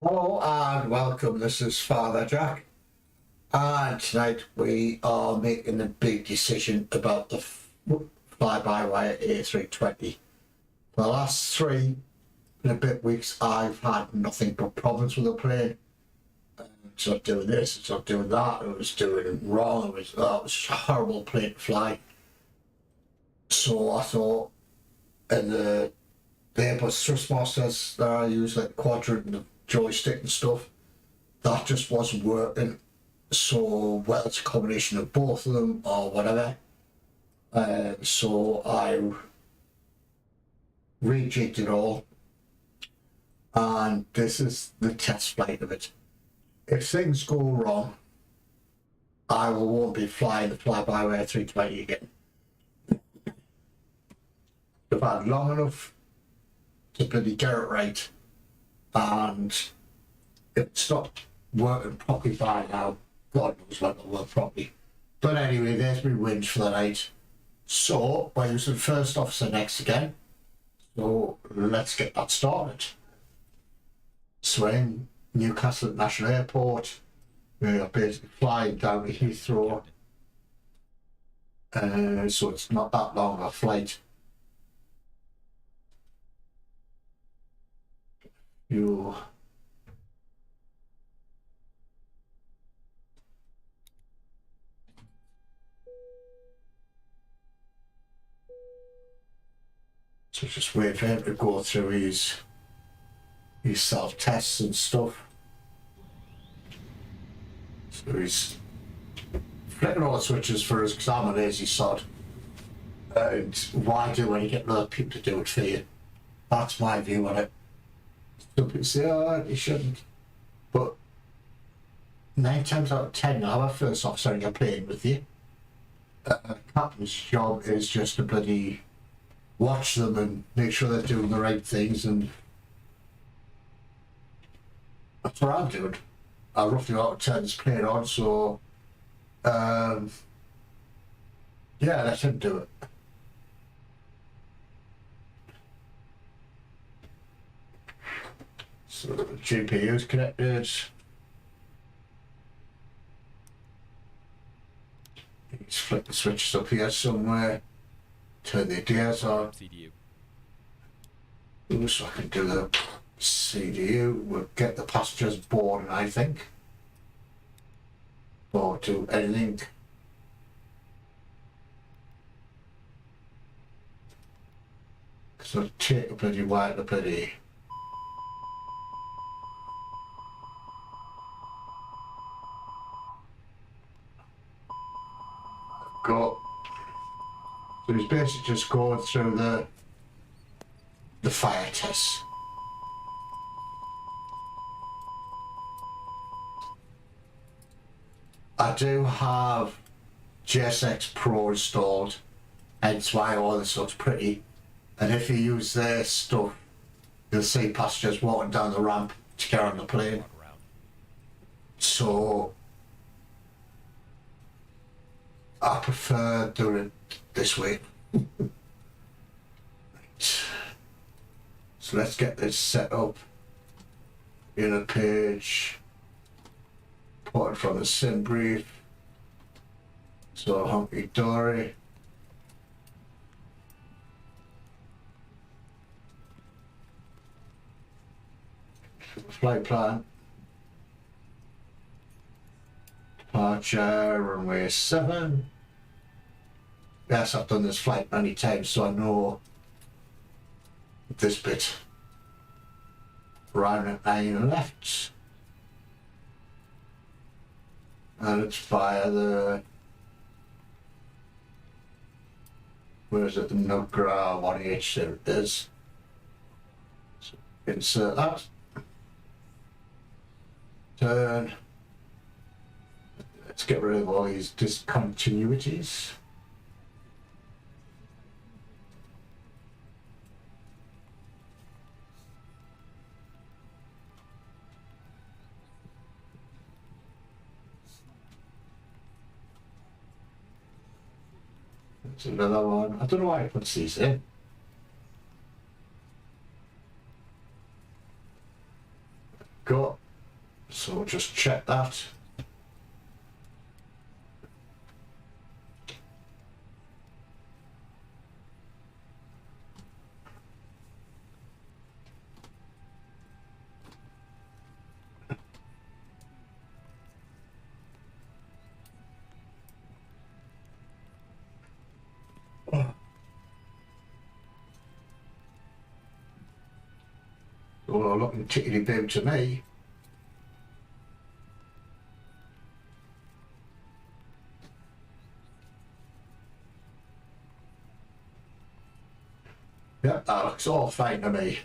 Hello and welcome, this is Father Jack, and tonight we are making a big decision about the fly-by-wire A320. For the last 3 and a bit weeks I've had nothing but problems with the plane. It's not doing this, it's not doing that, it was doing it wrong, it was a horrible plane to fly. So I thought, and the Airbus thrustmasters that I use, like quadrant and the joystick and stuff, that just wasn't working. So whether it's a combination of both of them or whatever, so I rejigged it all, and this is the test flight of it. If things go wrong, I won't be flying the fly-by-wire A320 again. I've had long enough to bloody get it right, and if it's not working properly by now, God knows when it'll work properly. But anyway, there's my whinge for the night. So we're using first officer next again, so let's get that started. So in Newcastle National Airport, we are basically flying down to Heathrow, so it's not that long a flight. So just wait for him to go through his self-tests and stuff. So he's flicking all the switches for us because I'm a lazy sod. And why do when you get other people to do it for you? That's my view on it. Some people say, oh, you shouldn't. But 9 times out of 10, you'll have a first officer in your plane with you. Captain's job is just to bloody watch them and make sure they're doing the right things, and that's what I'm doing. I roughly ought to turn this plane on, so yeah, let him do it. So the GPU is connected. Let's flick the switches up here somewhere. Turn the ADS on. CDU. Ooh, so I can do the CDU. We'll get the passengers boarding, I think. Or do anything. So take a bloody while to bloody. Go. So he's basically just going through the fire tests. I do have GSX Pro installed, hence why all this looks pretty. And if you use their stuff, you'll see passengers walking down the ramp to get on the plane. So I prefer doing it this way. Right. So let's get this set up in a page. Put it from the sim brief. So hunky dory. Flight plan. Departure runway 7. Yes, I've done this flight many times, so I know this bit. Round at 9 left. And it's via the, where is it, the Nuggra 1H, there it is. So insert that. Turn. Let's get rid of all these discontinuities. There's another one. I don't know why I put these in. go. So we'll just check that. Well, looking tickety boo to me. Yep, that looks all fine to me.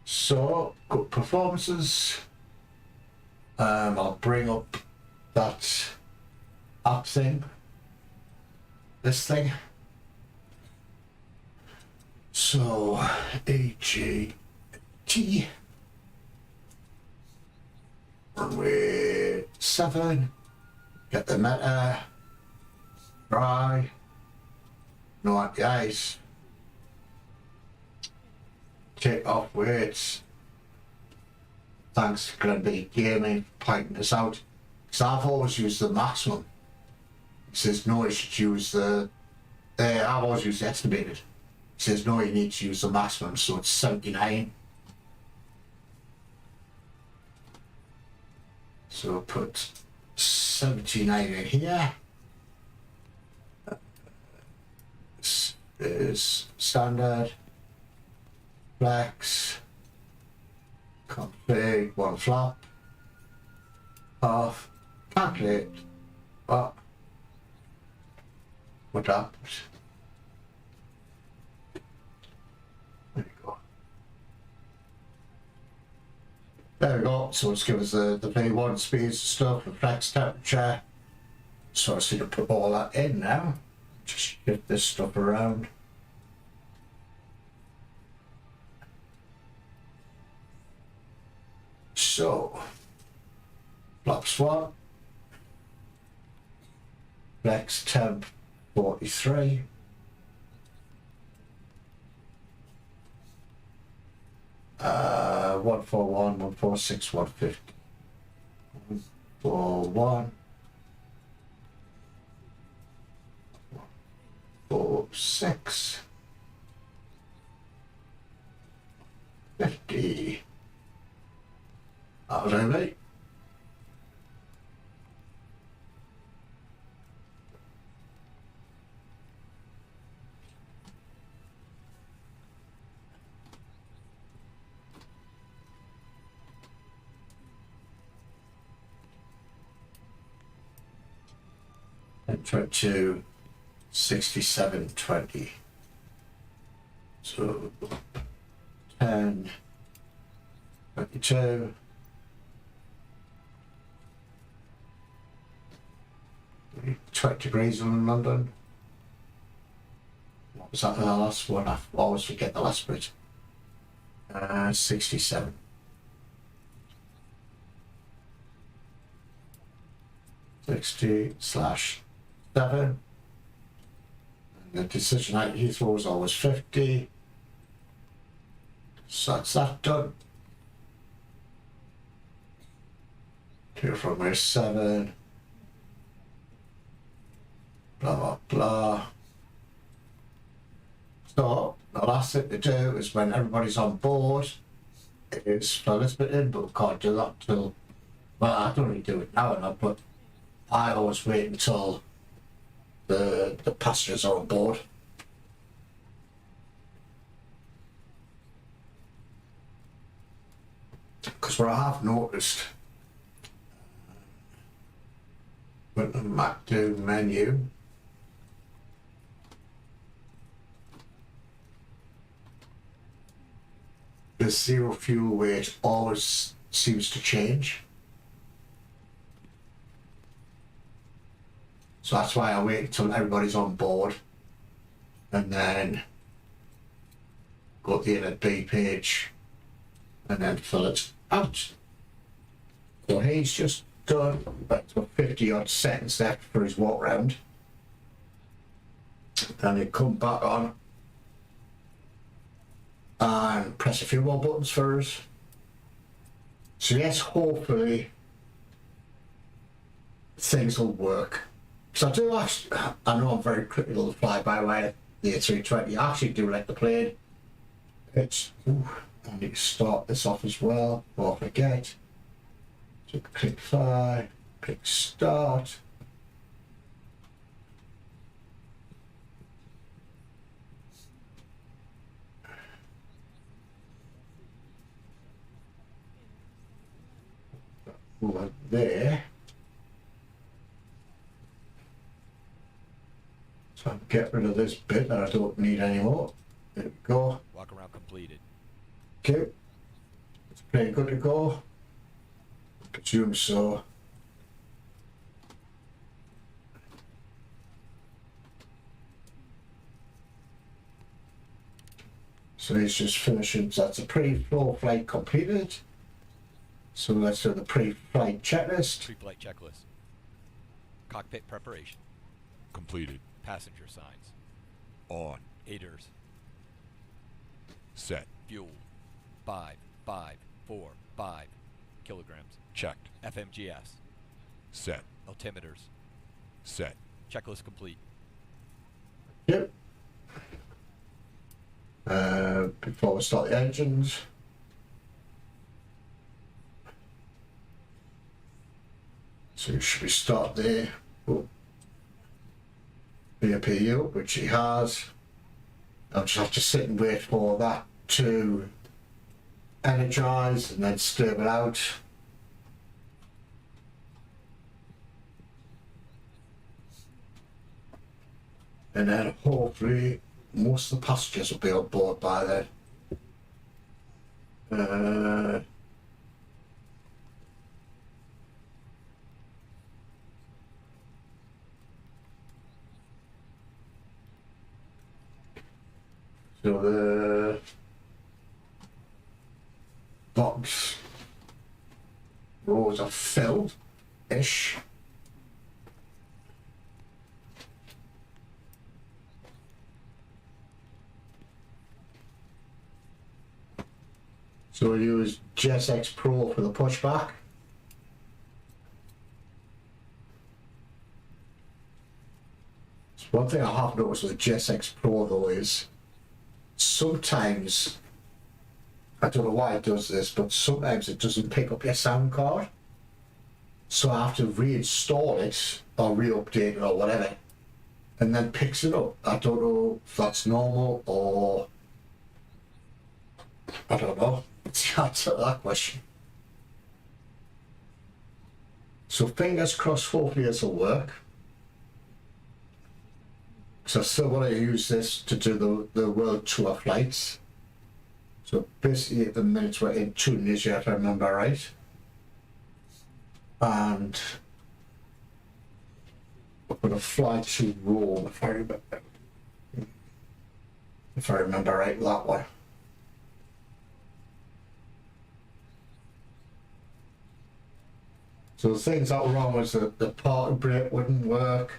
So, good performances. I'll bring up that app thing. This thing. So, EGT. Runway 7. Get the meta. Dry. No anti-ice. Take off weights. Thanks to Glenby Gaming for pointing this out. Because I've always used the maximum. It says no, you should use the. I've always used the estimated. It says no, you need to use the maximum, so it's 79. So we'll put 79 in here. This is standard. Flex. Config, one flap. Off. Calculate. What happened? There we go. There we go. So let's give us the V1 speeds, stuff, the flex temperature. So I just need to put all that in now. Just get this stuff around. So, flaps 1, flex temp 43, uh, 141, 146, 150, 141, 146, 50. That was only. Enter to 6720. So 10, 22. 20 degrees in London. What was that the last one? I always forget the last bit. 67. /7. The decision at Heathrow was always 50. So that's that done. Here from where 7. Blah blah blah. So the last thing to do is when everybody's on board is fill this bit in, but we can't do that till, well, I don't really do it now and then, but I always wait until the passengers are on board. Because what I have noticed with the Mac do menu, the zero fuel weight always seems to change. So that's why I wait until everybody's on board and then go to the EGNT page and then fill it out. So he's just done about 50 odd seconds left for his walk round. Then you come back on and press a few more buttons for us. So yes, hopefully things will work. So I do actually, I know I'm very critical of fly-by-wire, the A320. I actually do like the plane. It's, ooh, I need to start this off as well, before I forget. So click fly, click start. Over there. So I'll get rid of this bit that I don't need anymore. There we go. Walk around completed. Okay. It's pretty good to go. I presume so. So he's just finishing. So that's a pre-flow flight completed. So let's do the pre-flight checklist. Pre-flight checklist. Cockpit preparation. Completed. Passenger signs. On. Aiders. Set. Fuel. 5 kilograms. Checked. FMGS. Set. Altimeters. Set. Checklist complete. Yep. Before we start the engines. So should we start there? Oh. BPU, which he has. I'll just have to sit and wait for that to energize and then stable out. And then hopefully most of the passengers will be on board by then. So the box rows are filled-ish. So we use GSX Pro for the pushback. So one thing I have noticed with the GSX Pro though is sometimes, I don't know why it does this, but sometimes it doesn't pick up your sound card. So I have to reinstall it or re-update it or whatever, and then picks it up. I don't know if that's normal or I don't know. It's the answer to that question. So fingers crossed, hopefully this will work. So I still want to use this to do the world tour flights. So basically at the minute we're in Tunisia, if I remember right. And we're going to fly to Rome, if I remember right with that one. So the things that were wrong was that the party brake wouldn't work.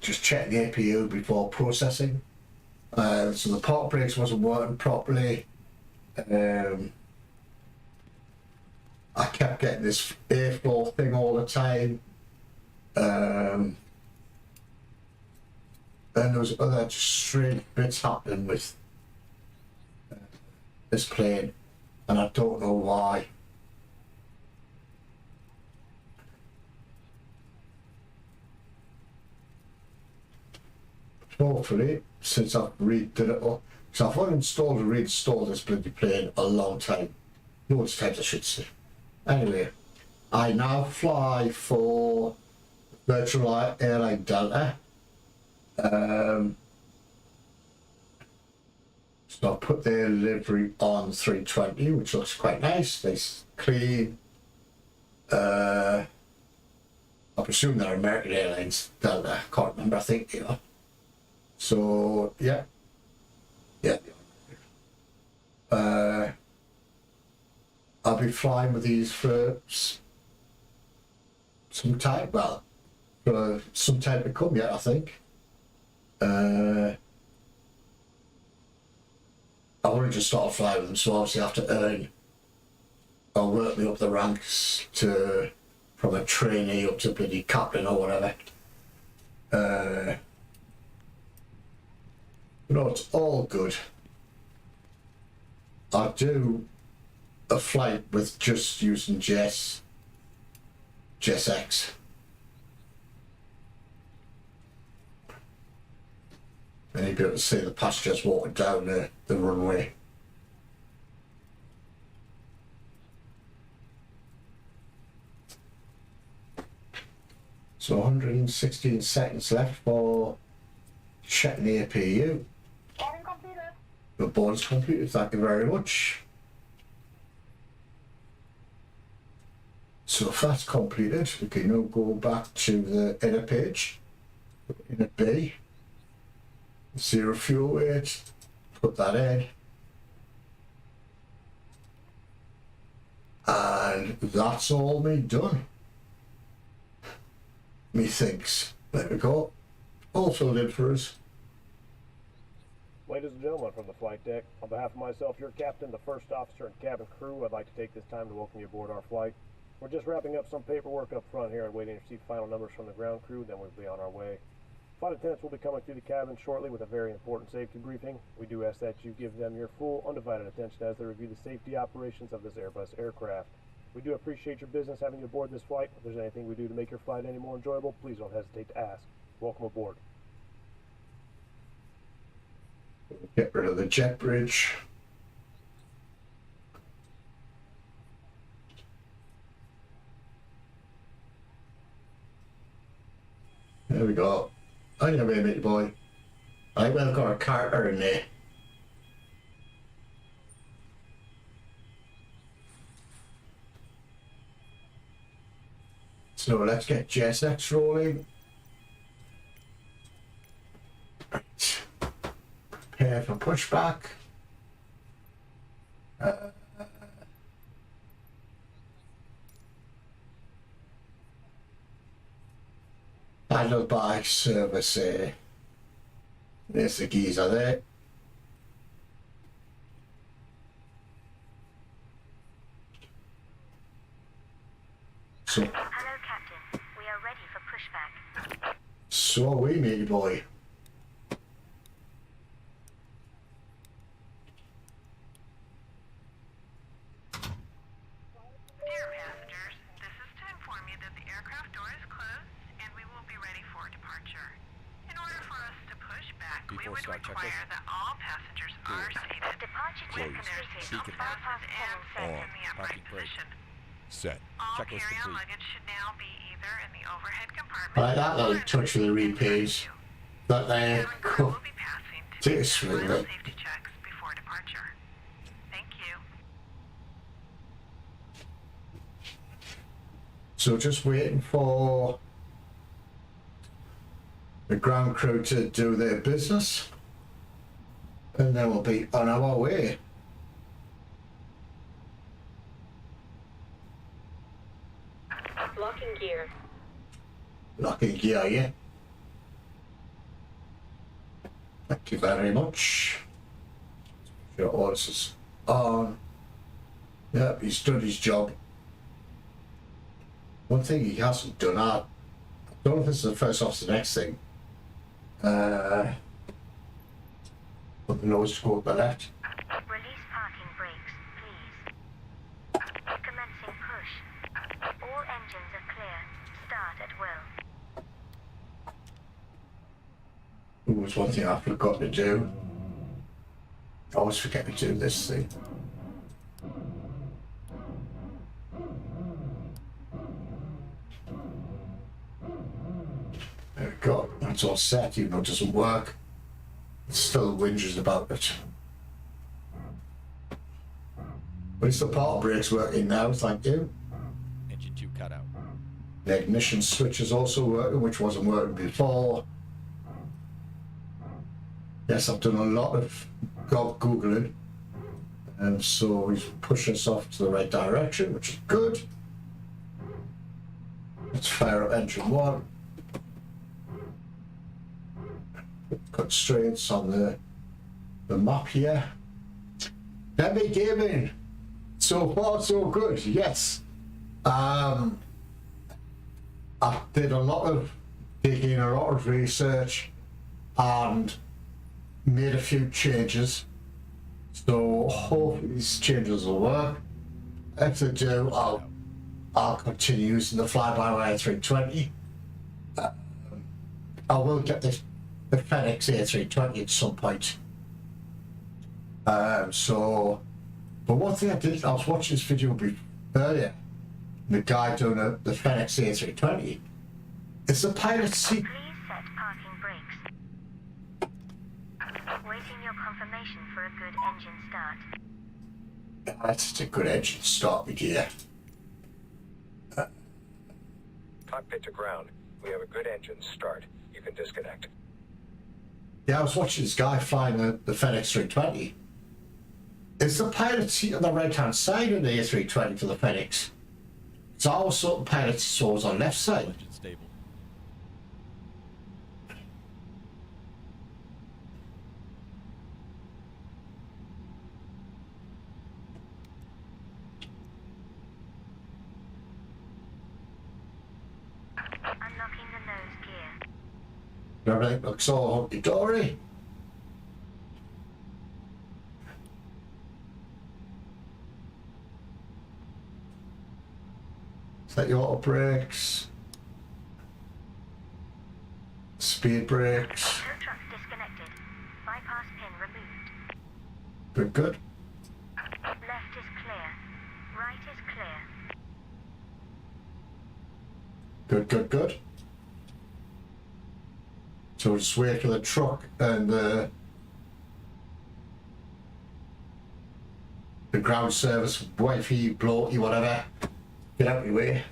Just check the APU before processing. So the park brakes wasn't working properly. I kept getting this airflow thing all the time. And there was other just strange bits happening with this plane, and I don't know why. Hopefully, since I've redid it all, so I've uninstalled and reinstalled this bloody plane a long time. Loads of times I should say. Anyway, I now fly for Virtual Airline Delta. So I put their livery on 320, which looks quite nice. Nice, clean. I presume they're American Airlines Delta. I can't remember. I think they are. So yeah. I'll be flying with these for some time, well, for some time to come yet, I think. I've only just started flying with them, so obviously I have to earn, I'll work me up the ranks to, from a trainee up to bloody captain or whatever. No, it's all good. I'll do a flight with just using JetX. And you'll be able to see the passengers walking down the runway. So 116 seconds left for checking the APU. The board is completed, thank you very much. So if that's completed, we can now go back to the inner page, inner B, 0 fuel weight, put that in. And that's all me done. Methinks. There we go. All filled in for us. Ladies and gentlemen from the flight deck, on behalf of myself, your captain, the first officer, and cabin crew, I'd like to take this time to welcome you aboard our flight. We're just wrapping up some paperwork up front here and waiting to receive final numbers from the ground crew, then we'll be on our way. Flight attendants will be coming through the cabin shortly with a very important safety briefing. We do ask that you give them your full, undivided attention as they review the safety operations of this Airbus aircraft. We do appreciate your business having you aboard this flight. If there's anything we do to make your flight any more enjoyable, please don't hesitate to ask. Welcome aboard. Get rid of the jet bridge. There we go. I know where mate boy. I will have got a Carter in there. So let's get JSX rolling. Right. Prepare for pushback. Handled by service. There's the geezer there. So, Hello, Captain. We are ready for pushback. so are we, matey boy. Dear passengers, this is to inform you that the aircraft door is closed and we will be ready for departure. In order for us to push back, we Before would start require checklist. that all passengers are seated Departure with checklist their received. seatbelts Beacon. fastened and set On. in the upright Parking brake. position. Set. All Checklist carry-on complete. luggage should now be either in the overhead compartment Right, that or little in the touch of the seat in front of repage. you. That there. Cabin crew will be passing to Take a do their swing, final mate. safety checks before departure. Thank you. So just waiting for the ground crew to do their business. And then we'll be on our way. Locking gear. Locking gear, yeah. Thank you very much. Your orders is on. Yeah, he's done his job. One thing he hasn't done, I don't know if this is the first off the next thing. Put the nose to go up the left. Release parking brakes, please. Commencing push. All engines are clear. Start at will. Ooh, there's one thing I forgot to do. I always forget to do this thing. There we go. That's all set, even though it doesn't work. It still whinges about it. But it's the park brakes working now, thank you. Engine 2 cut out. The ignition switch is also working, which wasn't working before. Yes, I've done a lot of Googling. And so he's pushing us off to the right direction, which is good. Let's fire up engine 1. Constraints on the map here. Heavy gaming. So far, so good. Yes. I did a lot of digging, a lot of research, and made a few changes. So hopefully these changes will work. If they do, I'll continue using the fly-by-wire A320. I will get the FedEx A320 at some point. But one thing I did, I was watching this video earlier, the guy doing the FedEx A320. It's the pilot seat. Please set parking brakes. Waiting your confirmation for a good engine start. That's a good engine start, my dear. Cockpit to ground. We have a good engine start. You can disconnect. Yeah, I was watching this guy flying the FedEx 320. It's the pilot seat on the right-hand side of the A320 for the FedEx. It's also the pilot seat was on the left side. Engine stable. Unlocking the nose gear. Everything looks all hunky-dory. Set your auto brakes. Speed brakes. Tow truck disconnected. Bypass pin removed. Good, good. Left is clear. Right is clear. Good, good, good. So we'll just wait for the truck and the ground service, wifey, bloaty, whatever, get out of your way.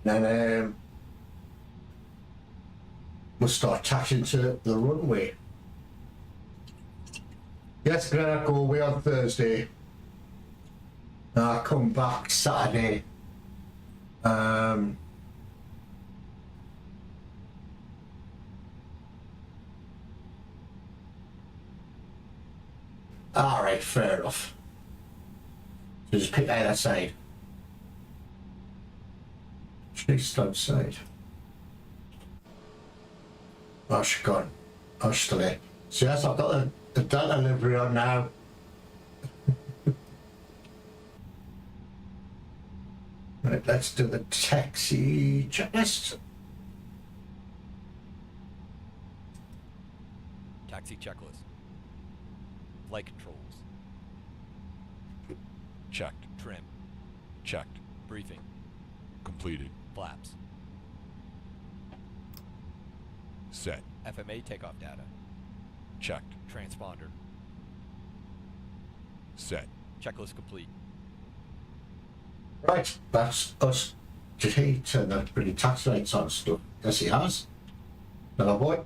And then we'll start attaching to the runway. Yes, gonna go away on Thursday. I'll come back Saturday. Alright, fair enough. So just pick either side. She's outside. Oh, she's gone. Oh, she's still there. So yes, I've got the Delta livery on now. Right, let's do the taxi checklist. Taxi checklist. Flight controls. Checked. Trim. Checked. Briefing. Completed. Flaps. Set. FMA takeoff data. Checked. Transponder. Set. Checklist complete. Right, that's us. Did he turn the pretty tax lights on stuff? Yes, he has. Hello, boy.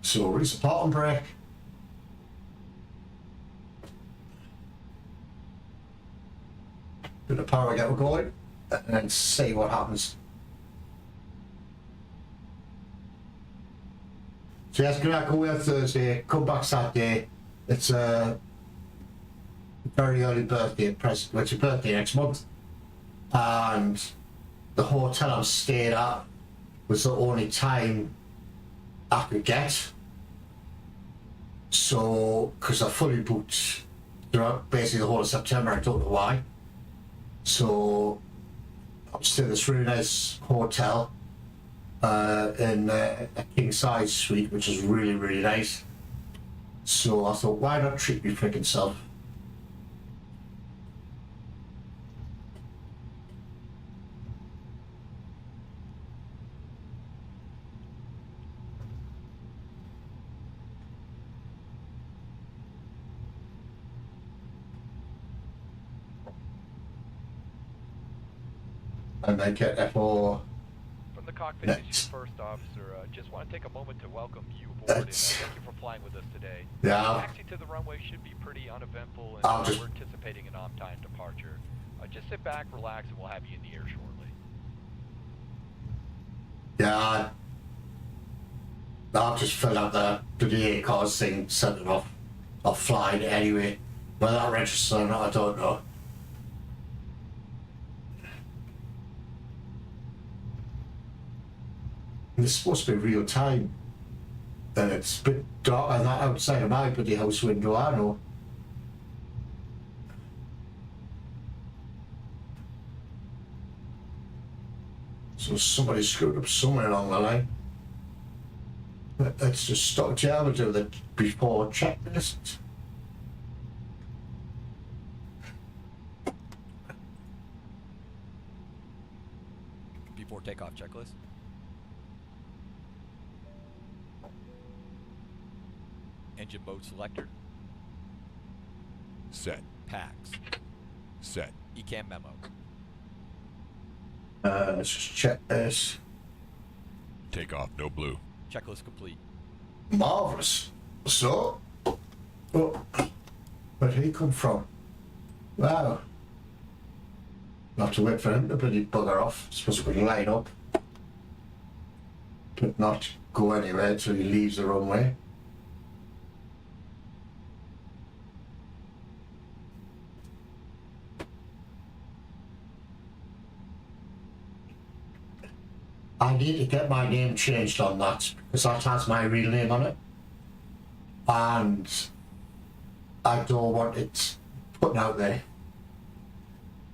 So, release the parking brake. Do the power get going, and then see what happens. So, yes, gonna go away on Thursday, come back Saturday. It's a very early birthday present, which is birthday next month. And the hotel I'm staying at was the only time I could get. So, because I fully booked throughout basically the whole of September, I don't know why. So, I'm staying in this really nice hotel in a king size suite, which is really, really nice. So I thought, why not treat me freaking self? And then get F4. From the cockpit That's- is your first officer. Just want to take a moment to welcome you aboard and That's- thank you for flying with us today. Yeah. Taxi to the runway should be pretty uneventful, and I'll just- we're anticipating an on-time departure. Just sit back, relax, and we'll have you in the air shortly. Yeah, I'll just fill out the DA cars thing, send it off. I'll fly it anyway. Whether that registers or not, I don't know. And it's supposed to be real time. And it's a bit dark on that outside of my bloody house window, I know. So somebody screwed up somewhere along the line. Let's just stop Java do that before checklist. Before takeoff checklist. Engine mode selector. Set. Packs. Set. ECAM memo. Let's just check this. Takeoff, no blue. Checklist complete. Marvellous. So, oh, where'd he come from? Wow. I'll have to wait for him to bloody bugger off. It's supposed to be line up. But not go anywhere until he leaves the runway. I need to get my name changed on that because that has my real name on it. And I don't want it put out there.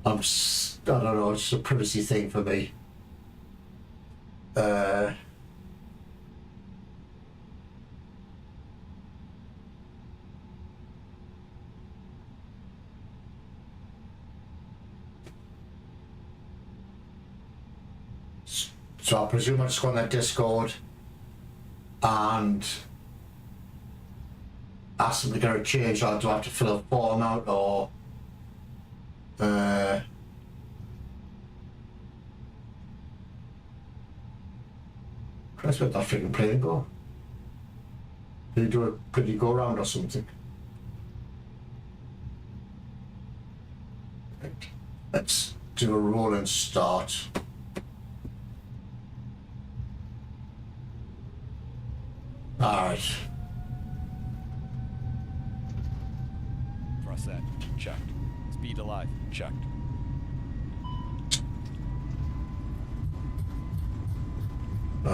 I don't know, it's a privacy thing for me. So I presume I just go on their Discord and ask them to get it changed, or do I have to fill a form out, or Christ, where'd that freaking plane go? Did he do a pretty go round or something? Right. Let's do a roll and start. Alright. Thrust set. Checked. Speed alive. Checked.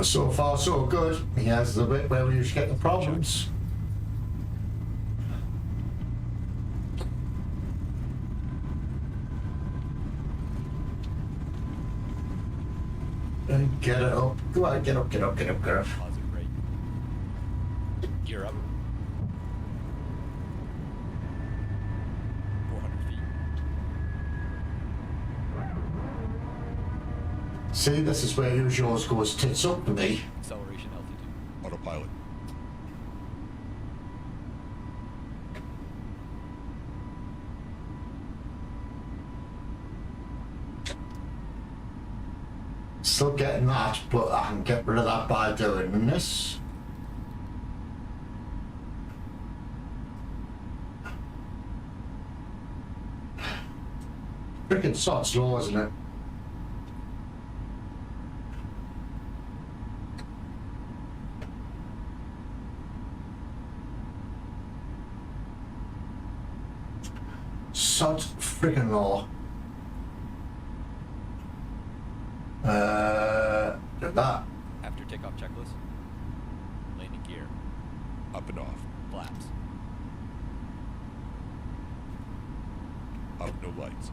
So far, so good. He has the bit where we usually get the problems. And get it up. Go on, get up, get up, get up, get up. Positive rate. Gear up. 400 feet. See, this is where yours goes tits up for me. Acceleration altitude. Autopilot. Still getting that, but I can get rid of that by doing this. Freaking sod's law, isn't it? Sod freaking law. Did that. After takeoff checklist. Landing gear. Up and off. Flaps. Up, no lights.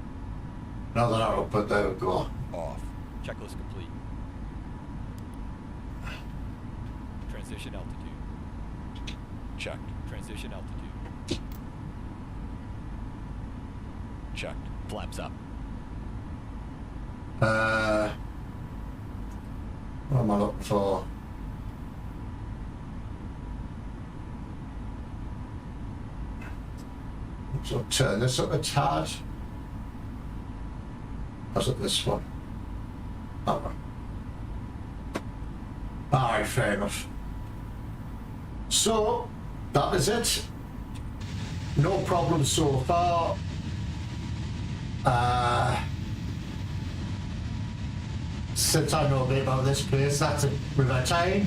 Now that I'm up, but there we go. Off. Checklist complete. Transition altitude. Checked. Transition altitude. Checked. Flaps up. What am I looking for? So turn this up a tad. Was it this one? That one. Alright, fair enough. So, that is it. No problem so far. Since I know a bit about this place, that's a River Tyne.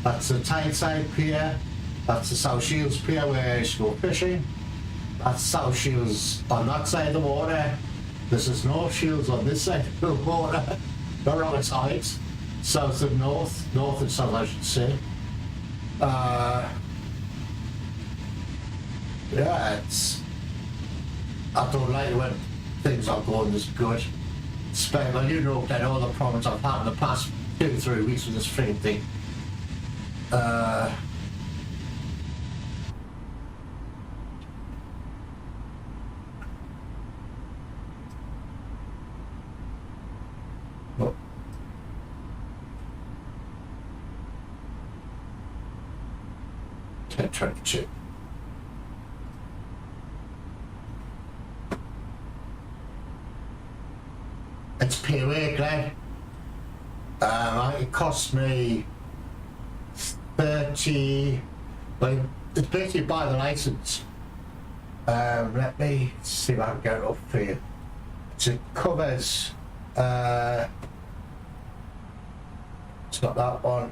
That's the Tyneside Pier. That's the South Shields Pier where I used to go fishing. That's South Shields on that side of the water. This is North Shields on this side of the water. Not wrong sides. South and north. North and south, I should say. Yeah, I don't like it when things are going this good. Well, you know, I know the problems I've had in the past 2-3 weeks with this freaking thing. Well, 10:22. It's POA, Glenn. It cost me 30. Well, it's basically by the license. Let me see if I can get it up for you. It covers. It's not that one.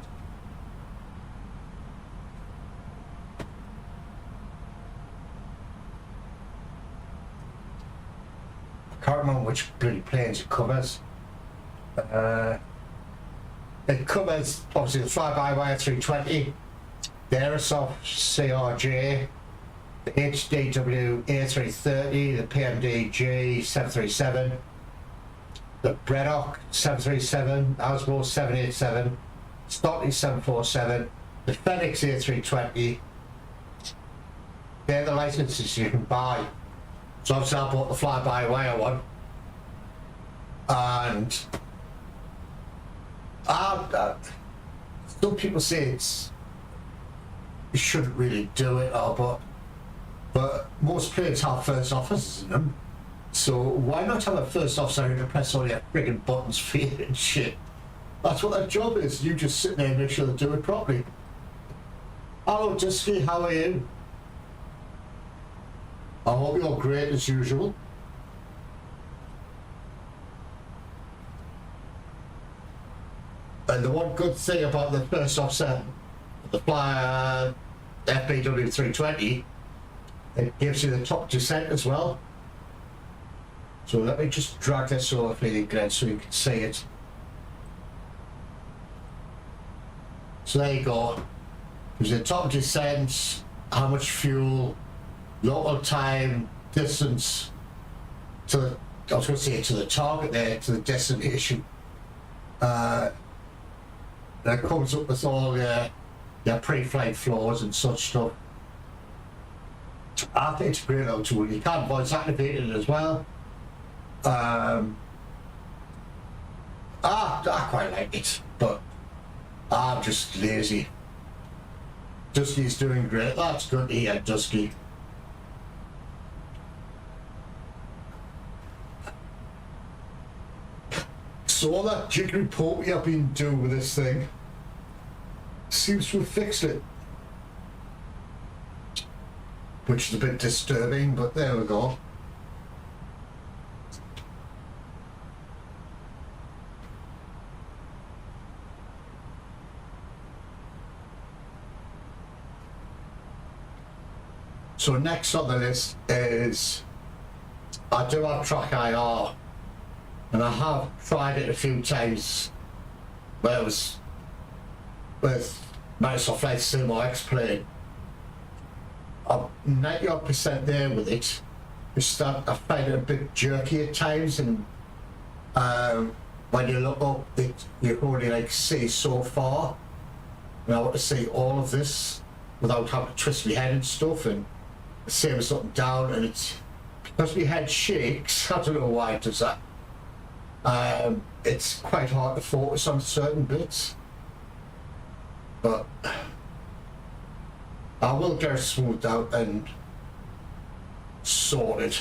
I can't remember which bloody planes it covers. It covers obviously the flyby A320, the Aerosoft CRJ, the FBW A330, the PMDG 737, the Breddock 737, Asbo 787, Stockley 747, the Phoenix A320. They're the licenses you can buy. So obviously I bought the fly-by-wire one, and some people say you shouldn't really do it, but most planes have first officers in them, so why not have a first officer who can press all your friggin' buttons for you and shit? That's what their job is. You just sit there and make sure they do it properly. Hello Disky, how are you? I hope you're great as usual. And the one good thing about the first officer, the flyer FBW A320, it gives you the top descent as well. So let me just drag this over for you, Glenn, so you can see it. So there you go. There's the top descent, how much fuel, local time, distance to the, I was going to say to the target there, to the destination. That comes up with all your pre-flight floors and such stuff. I think it's a great old tool. You can voice activate it as well. I quite like it, but I'm just lazy. Dusky's doing great. That's good to hear, Dusky. So all that jiggery pokery I've been doing with this thing seems to have fixed it. Which is a bit disturbing, but there we go. So next on the list is, I do have Track IR, and I have tried it a few times where it was with Microsoft Flight Sim or X-Plane. I'm 90% there with it. It's that I find it a bit jerky at times, and when you look up, you can only like see so far. And I want to see all of this without having to twist my head and stuff, and same as something down, and it's because my head shakes. I don't know why it does that. It's quite hard to focus on certain bits, but I will get it smoothed out and sorted.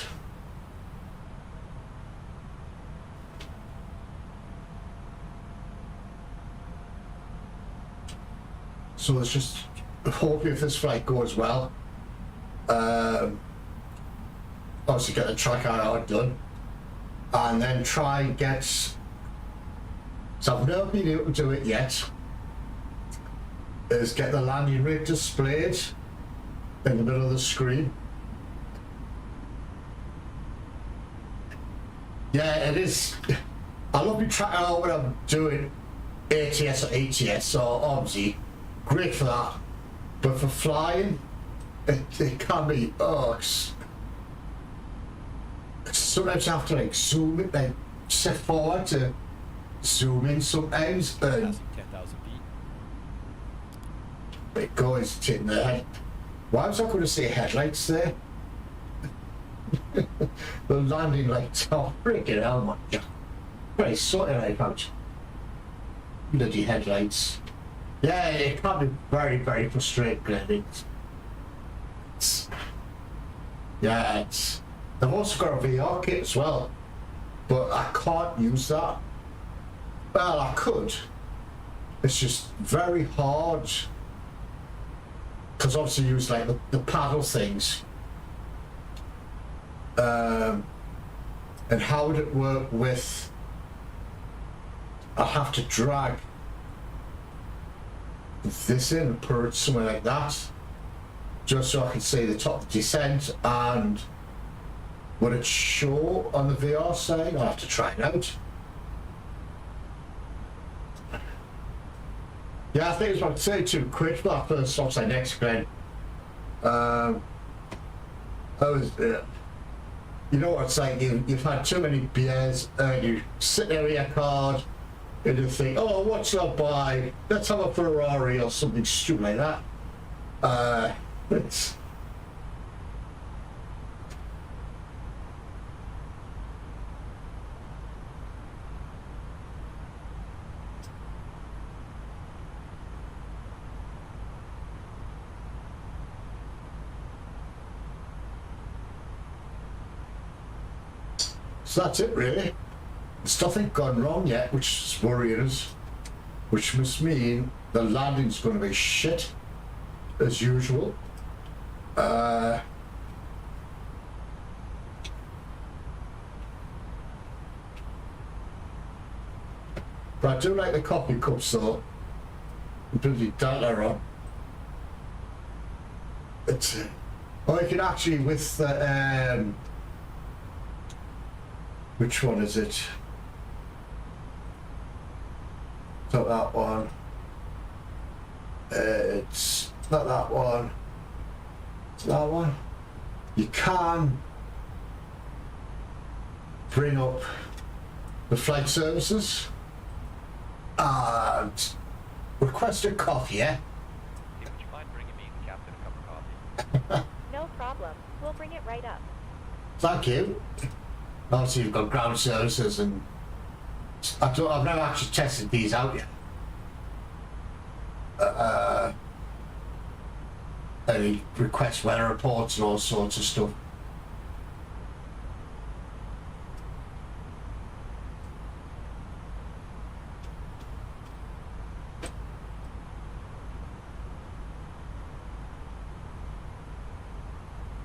So let's just hope if this flight goes well. Obviously get the track out done, and then try and get. So I've never been able to do it yet. Is get the landing rig displayed in the middle of the screen. Yeah, it is. I love me tracking out when I'm doing ATS or ATS, so obviously great for that. But for flying, it can be, sometimes you have to like zoom it, like step forward to zoom in sometimes, and 10,000 feet. it goes in the head. Why was I going to say headlights there? The landing lights, oh freaking hell, man. Right, sorting out. Bloody headlights. Yeah, it can be very, very frustrating, Glenn. They've also got a VR kit as well, but I can't use that. Well, I could. It's just very hard, because obviously you use like the paddle things. And how would it work with, I'll have to drag this in and put it somewhere like that, just so I can see the top descent, and would it show on the VR side? I'll have to try it out. Yeah, I think it's about 32 quid for that first topside next, Glenn. You know what it's like, you've had too many beers, and you sit there with your card, and you think, oh, what should I buy? Let's have a Ferrari or something stupid like that. It's... So that's it really. There's nothing gone wrong yet, which is worrying us, which must mean the landing's going to be shit as usual. But I do like the coffee cups though. Bloody data on. It's, oh, you can actually with the which one is it? Not that one. It's not that one. It's that one. You can bring up the flight services and request a coffee, yeah? Hey, would you mind bringing me and the captain a cup of coffee? No problem. We'll bring it right up. Thank you. Obviously you've got ground services, and I've never actually tested these out yet. Any request weather reports and all sorts of stuff.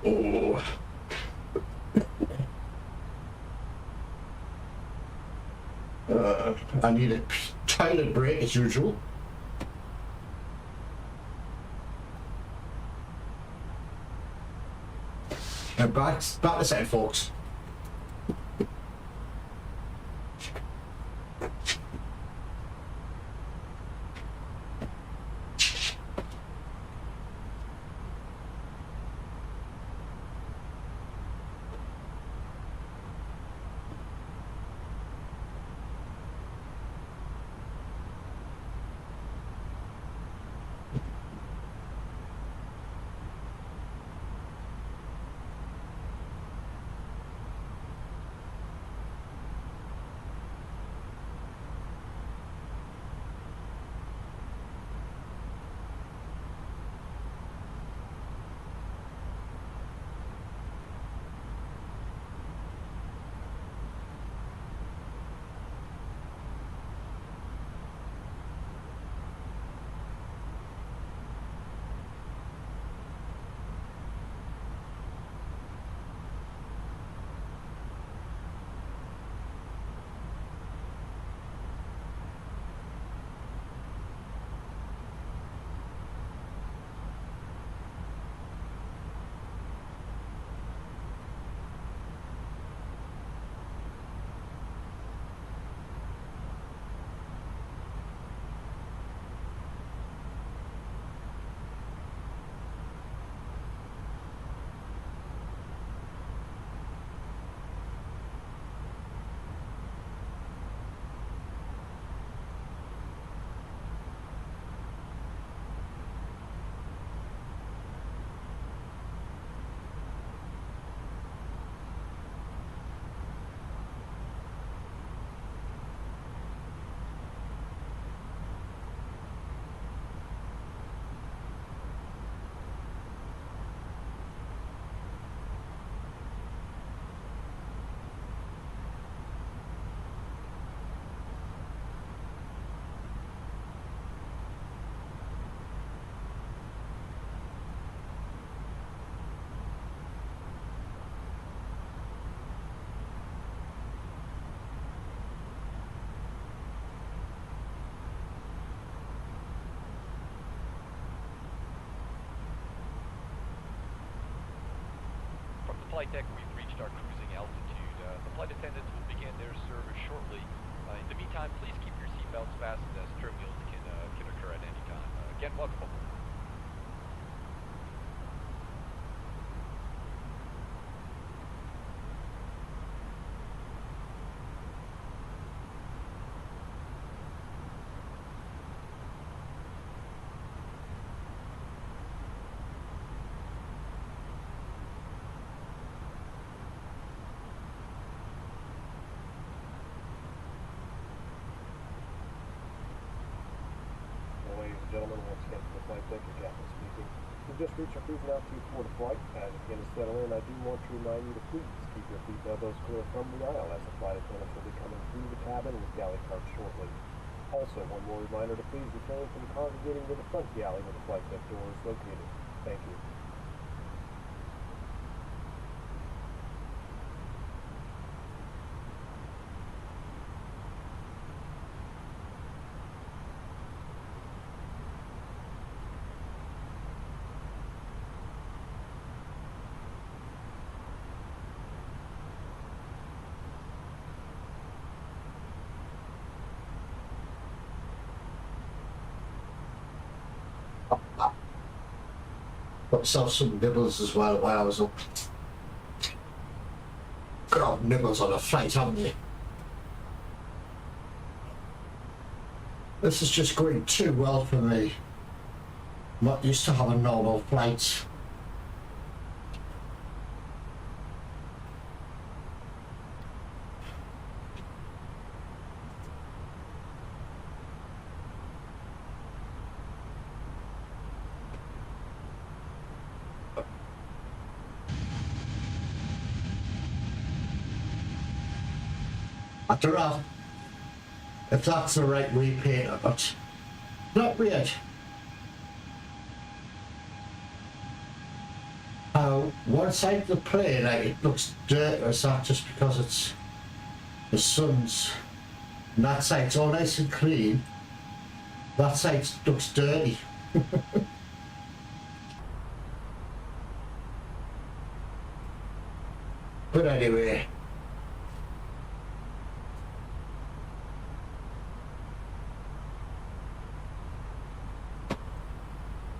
Oh. I need a toilet break as usual. And back to side, folks. flight deck, we've reached our cruising altitude. The flight attendants will begin their service shortly. In the meantime, please keep your seatbelts fastened as trip wheels can occur at any time. Again, welcome aboard. Ladies and gentlemen, once again from the flight deck, your captain speaking. We've just reached our cruising altitude for the flight. As you begin to settle in, I do want to remind you to please keep your seat elbows clear from the aisle as the flight attendants will be coming through the cabin with galley carts shortly. Also, one more reminder to please refrain from congregating near the front galley where the flight deck door is located. Thank you. Got myself some nibbles as well while I was up. Got to have nibbles on a flight, haven't you? This is just going too well for me. I'm not used to having normal flights. I don't know if that's the right way painter, but not weird. How one side of the plane, like, it looks dirty, or is that just because it's the sun's, and that side's all nice and clean, that side looks dirty. But anyway,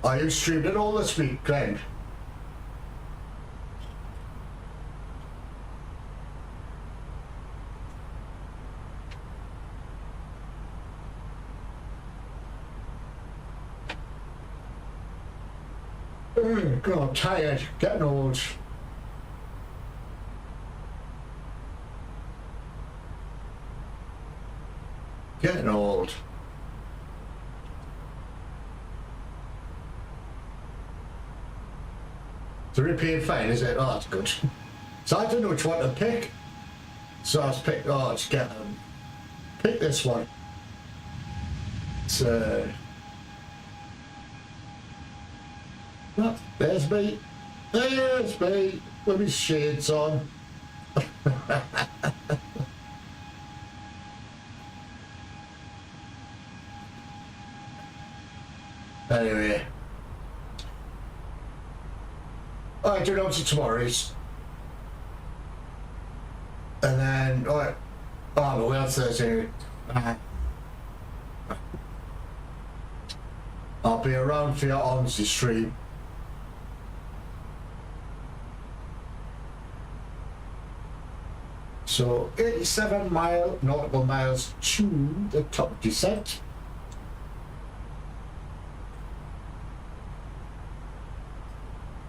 are you streaming it all this week, Glenn? God, I'm tired, getting old. Getting old. The European fine, is it? Oh, that's good. So I don't know which one to pick. So I was picked, oh, let's get pick this one. So, oh, there's me. There's me with my shades on. Anyway. I do know to tomorrow's. And then, oh, well, Thursday. I'll be around for your honesty stream. So 87 nautical miles to the top descent.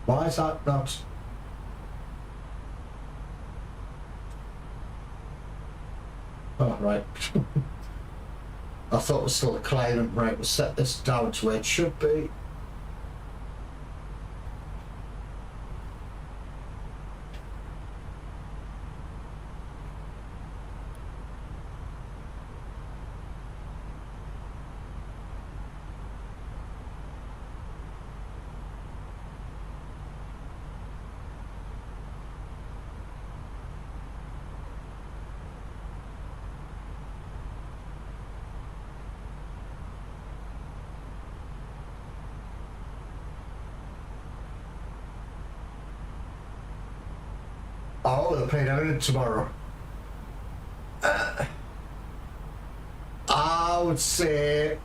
Why is that not? Oh, right. I thought it was still climbing. Right, we'll set this down to where it should be. Oh, they're playing Everton tomorrow. I would say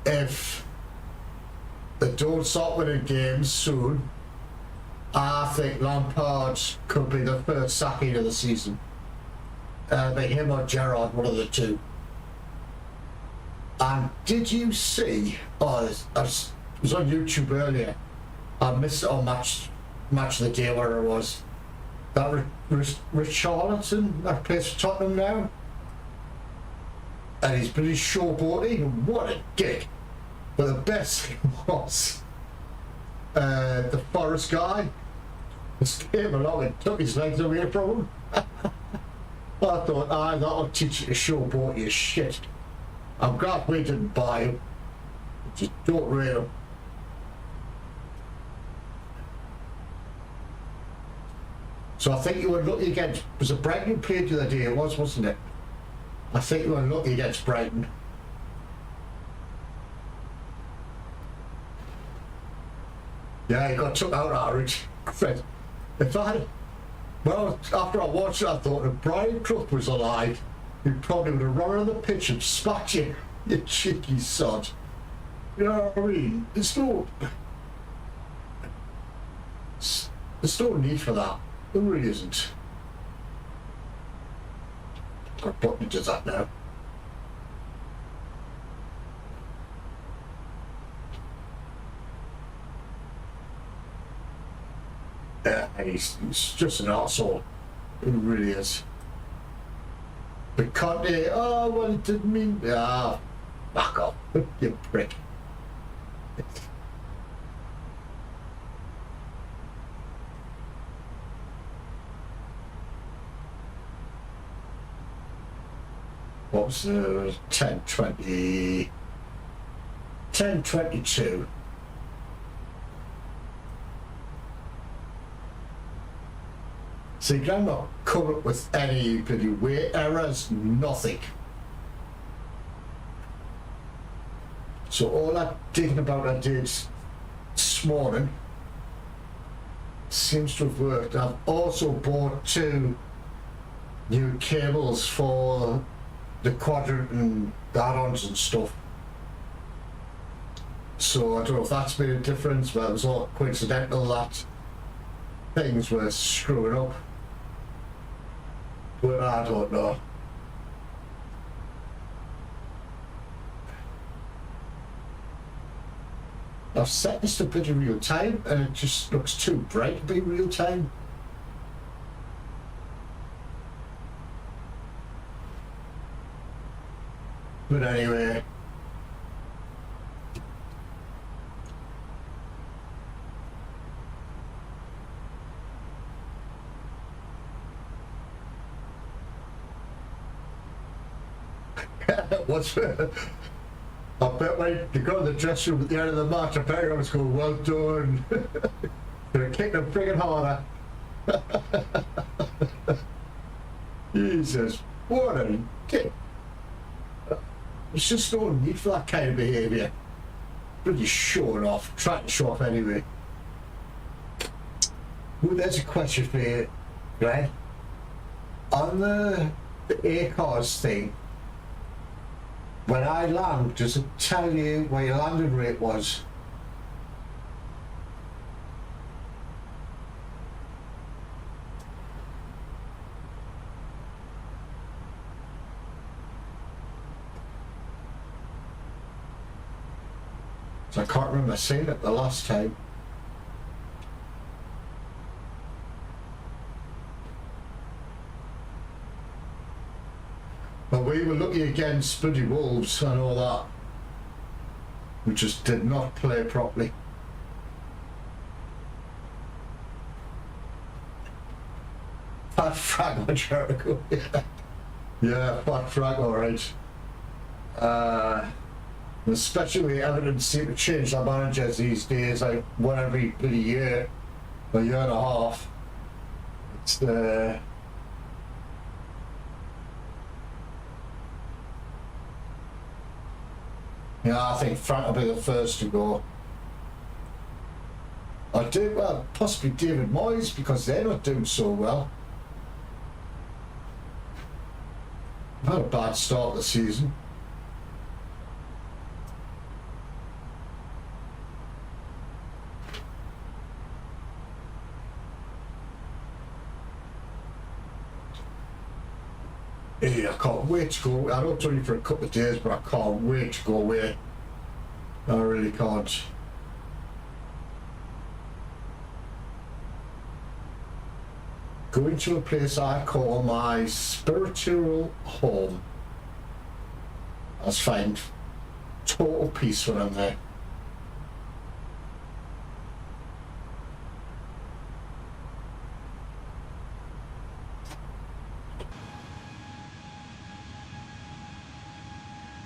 if they don't start winning games soon, I think Lampard could be the first sacking of the season. Be him or Gerrard, one of the two. And did you see? Oh, I was on YouTube earlier. I missed it on match of the day where it was. That Richarlison that plays for Tottenham now, and he's been showboating. What a gig! But the best thing was the Forest guy just came along and took his legs away from him. I thought, that'll teach you to showboat your shit. I'm glad we didn't buy him. Just don't rate him. So I think you were lucky against, was it Brighton you played the other day? It was, wasn't it? I think you were lucky against Brighton. Yeah, he got took out of it. If I had, well, after I watched it, I thought if Brian Clough was alive, he probably would have run on the pitch and smacked you, you cheeky sod. You know what I mean? There's no need for that. There really isn't. What button does that now? Yeah, he's just an arsehole. He really is. But Conte, oh, well, it didn't mean. Ah, back off, you prick. What was the 10:20? 10:22. See, I'm not coming up with any bloody weight errors, nothing. So all that digging about I did this morning seems to have worked. I've also bought 2 new cables for the quadrant and add-ons and stuff. So I don't know if that's made a difference, but it was all coincidental that things were screwing up. But I don't know. I've set this to pretty real time and it just looks too bright to be real time. But anyway. What's I bet when you go to the dressing room at the end of the match, I bet I was going, well done. They're kicking them friggin' harder. Jesus, what a kick. There's just no need for that kind of behaviour. Bloody showing off, trying to show off anyway. Well, there's a question for you, right? On the A-cars thing, when I land, does it tell you where your landing rate was? So I can't remember seeing it the last time. But we were looking against bloody Wolves and all that. We just did not play properly. Fat frag on Jericho, yeah. Yeah, fat frag, alright. Especially evidence seem to change their managers these days, like one every bloody year, a year and a half. It's yeah, I think Frank will be the first to go. I do, well, possibly David Moyes, because they're not doing so well. I've had a bad start to the season. Hey, I can't wait to go. I know it's only for a couple of days, but I can't wait to go away. I really can't. Going to a place I call my spiritual home. I just find total peace when I'm there.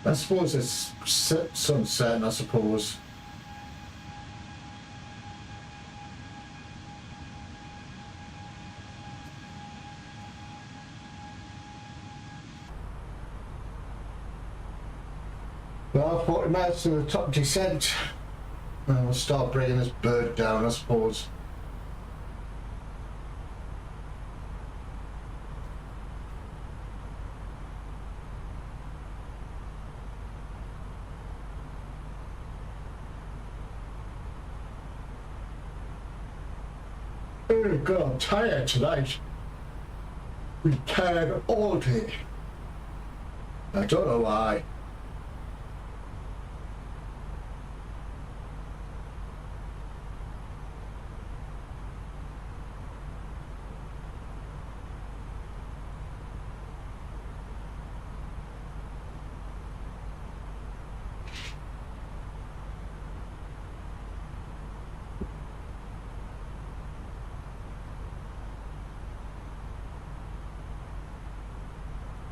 I suppose it's sunset, I suppose. Well, 40 miles to the top descent. And we'll start bringing this bird down, I suppose. Oh God, I'm tired tonight. Been tired all day. I don't know why.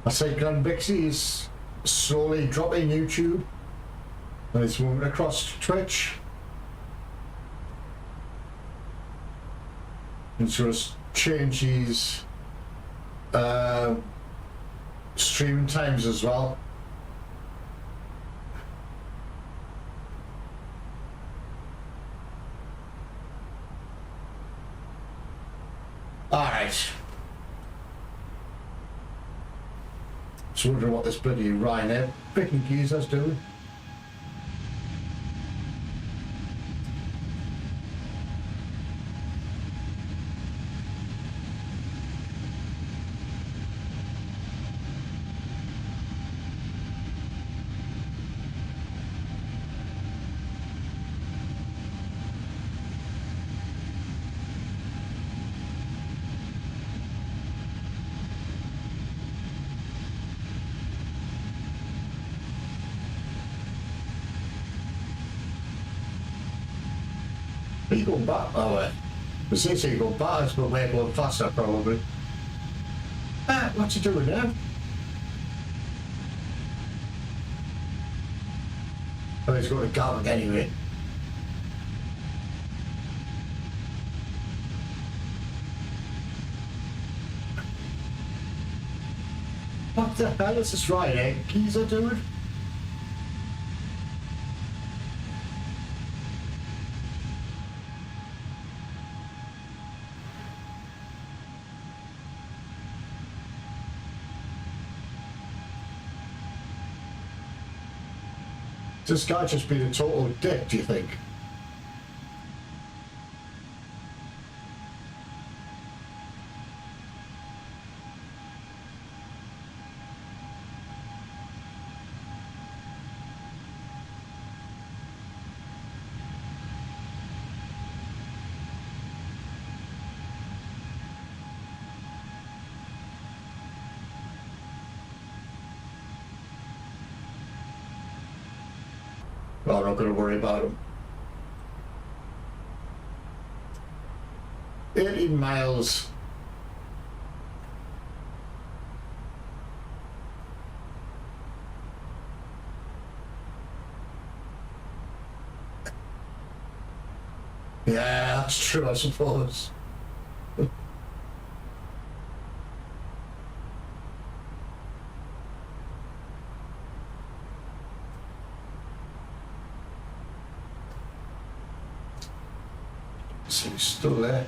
I say Grand Bixie is slowly dropping YouTube and it's moving across to Twitch. And so it's change his streaming times as well. Alright. Just wondering what this bloody Ryanair picking geezer's doing. You go back, oh wait. The CC go back, but we're going faster probably. Ah, what's he doing now? Oh, he's going to Gatwick anyway. What the hell is this Ryanair geezer doing? This guy just been a total dick, do you think? Well, I'm not going to worry about him. 18 miles. Yeah, that's true, I suppose. So he's still there.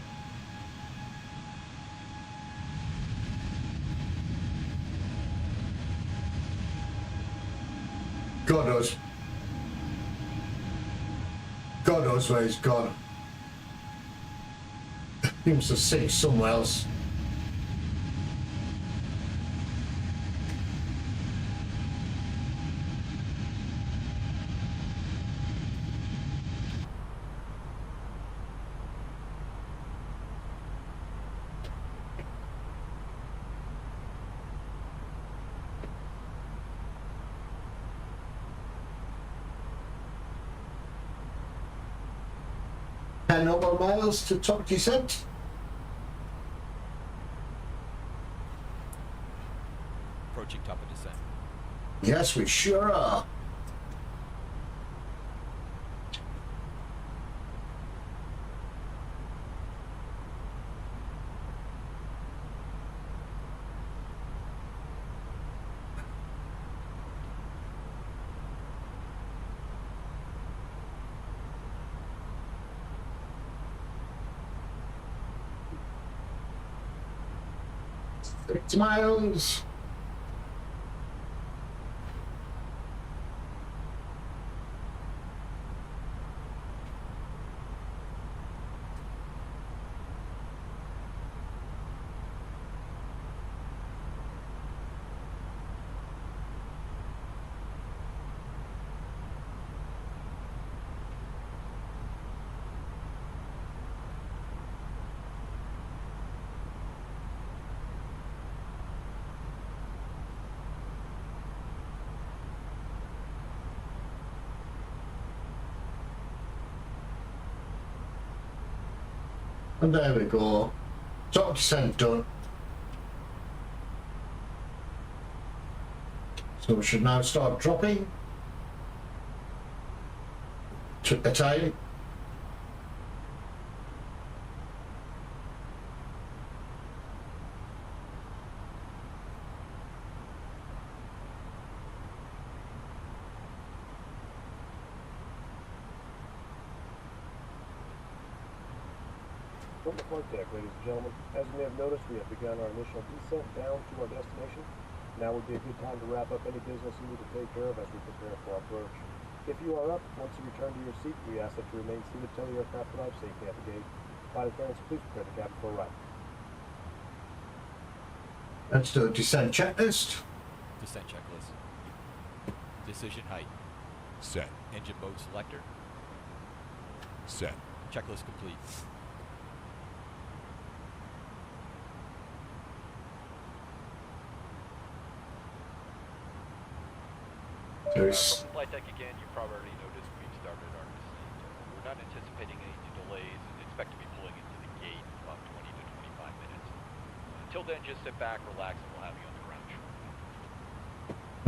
God knows. God knows where he's gone. He must have sink somewhere else. No more miles to top descent. Approaching top of descent. Yes, we sure are. Six miles. And there we go. Top descent done. So we should now start dropping. Took the time. From the flight deck, ladies and gentlemen, as you may have noticed, we have begun our initial descent down to our destination. Now would be a good time to wrap up any business you need to take care of as we prepare for our approach. If you are up, once you return to your seat, we ask that you remain seated until the aircraft arrives safely at the gate. Flight attendants, please prepare the cabin for arrival. Let's do a descent checklist. Descent checklist. Decision height. Set. Engine mode selector. Set. Checklist complete. There's Flight deck again, you probably already noticed we've started our descent. We're not anticipating any delays and expect to be pulling into the gate in about 20 to 25 minutes. Until then, just sit back, relax, and we'll have you on the ground shortly.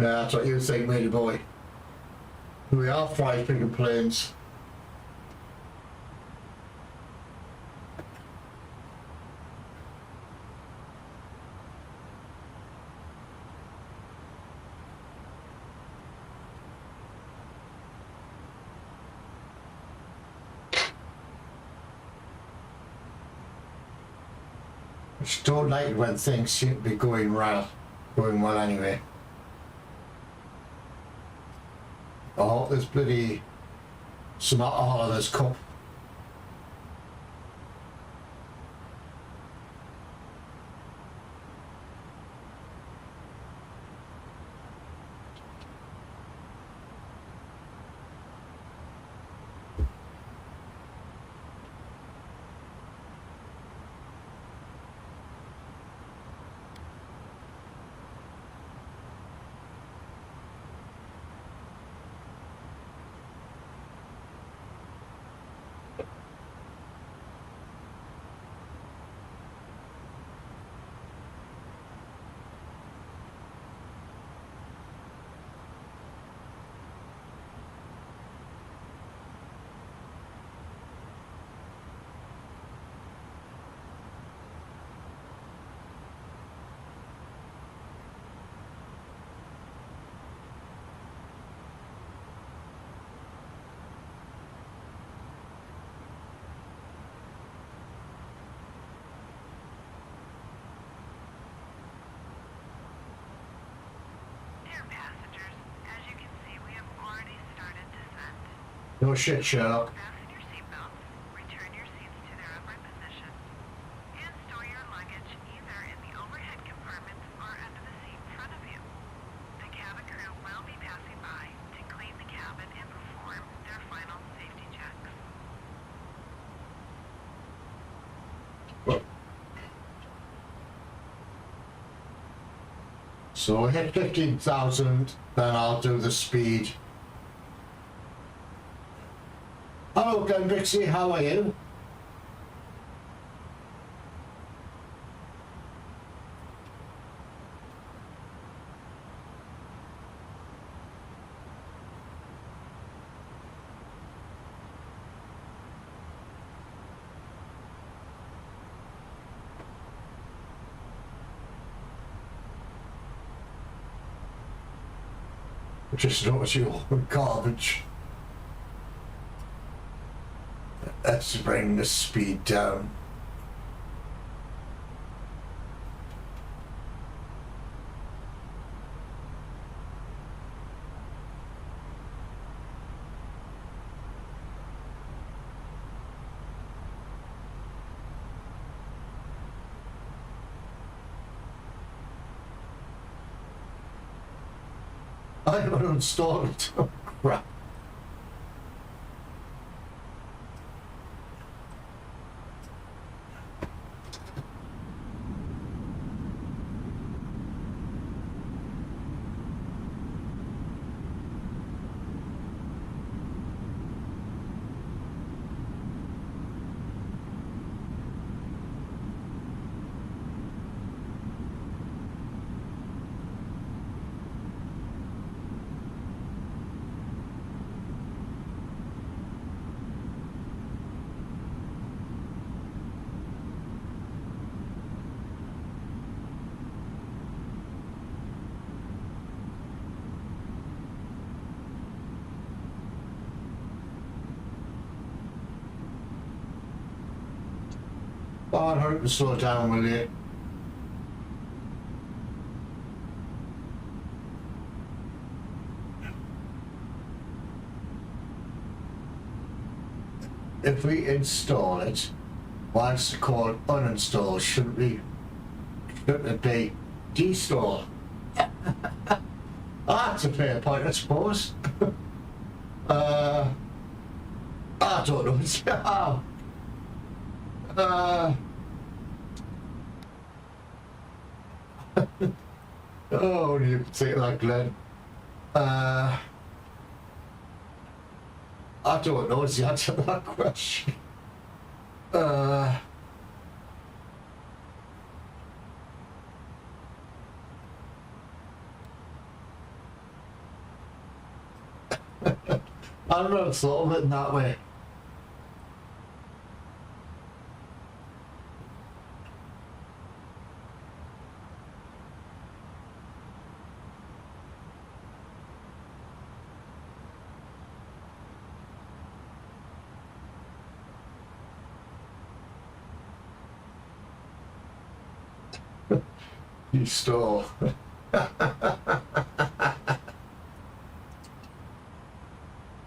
yeah, that's what you think, matey boy. We are flying bigger planes. It's don't like when things seem to be going well anyway. I hope there's bloody some alcohol in this cup. No shit, Sherlock. Fasten your seatbelts, return your seats to their upright positions, and store your luggage either in the overhead compartments or under the seat in front of you. The cabin crew will be passing by to clean the cabin and perform their final safety checks. So hit 15,000, then I'll do the speed. Hello, Gendrixie, how are you? Just notice your garbage. Let's bring the speed down. I haven't uninstalled it. Oh, crap. Oh, I hope to slow down with it. If we install it, why is it called uninstall? Shouldn't it be deinstall? That's a fair point, I suppose. I don't know. Oh, you can say it like Glenn. I don't know the answer to that question. I don't know, thought of it in that way. You stole.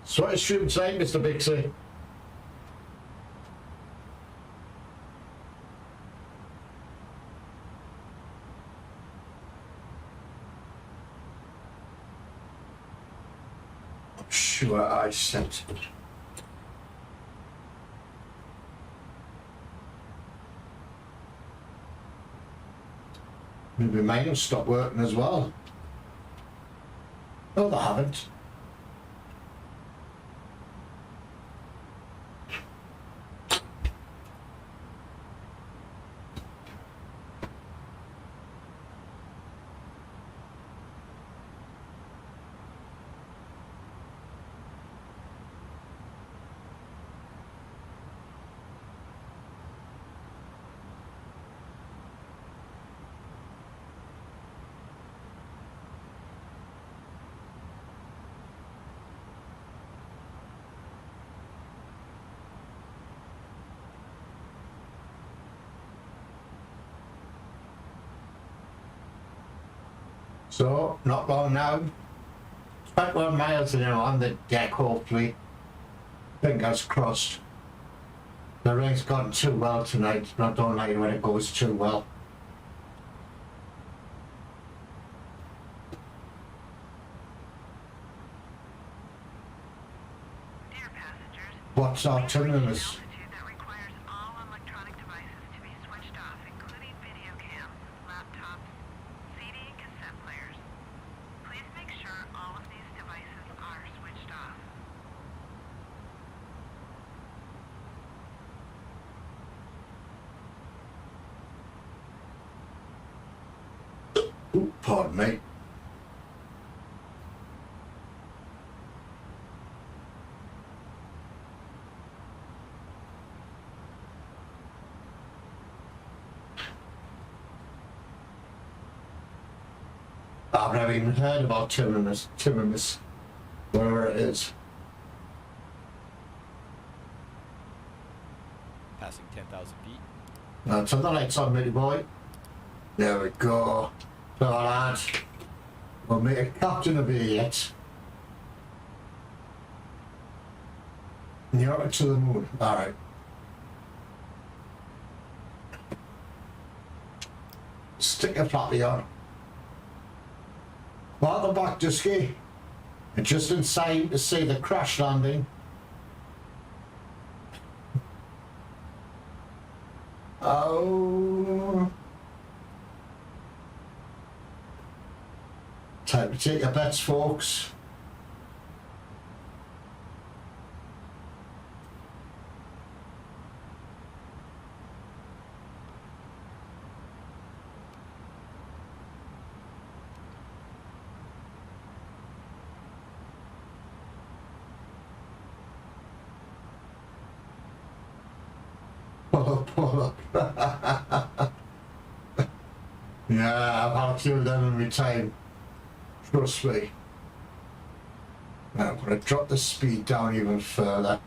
So what is stream saying, Mr. Bixie? I'm sure I sent it. Maybe mine will stop working as well. No, they haven't. So, not long now. 21 miles an hour on the deck, hopefully. Fingers crossed. The ring's gone too well tonight. I don't like it when it goes too well. Dear passengers, What's our turning us? altitude that requires all electronic devices to be switched off, including video cams, laptops, CD and cassette players. Please make sure all of these devices are switched off. Ooh, pardon me. I've never even heard about Timmermas, where it is. Passing 10,000 feet. Now turn the lights on, matey boy. There we go. So lad, we'll make a captain of you yet. You're to the moon. Alright. Stick your flappy on. While the back dusky, and just inside to see the crash landing. Oh. Time to take your bets, folks. Pull up. Yeah, I've had a few of them in my time. Trust me. Right, I'm going to drop the speed down even further.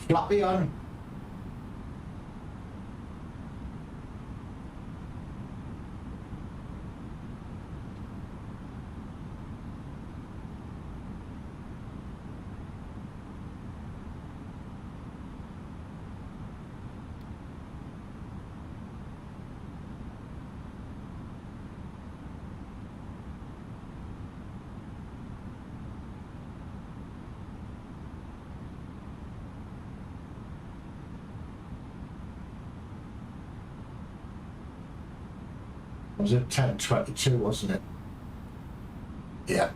Flappy on. Was it 10:22, wasn't it? Yeah.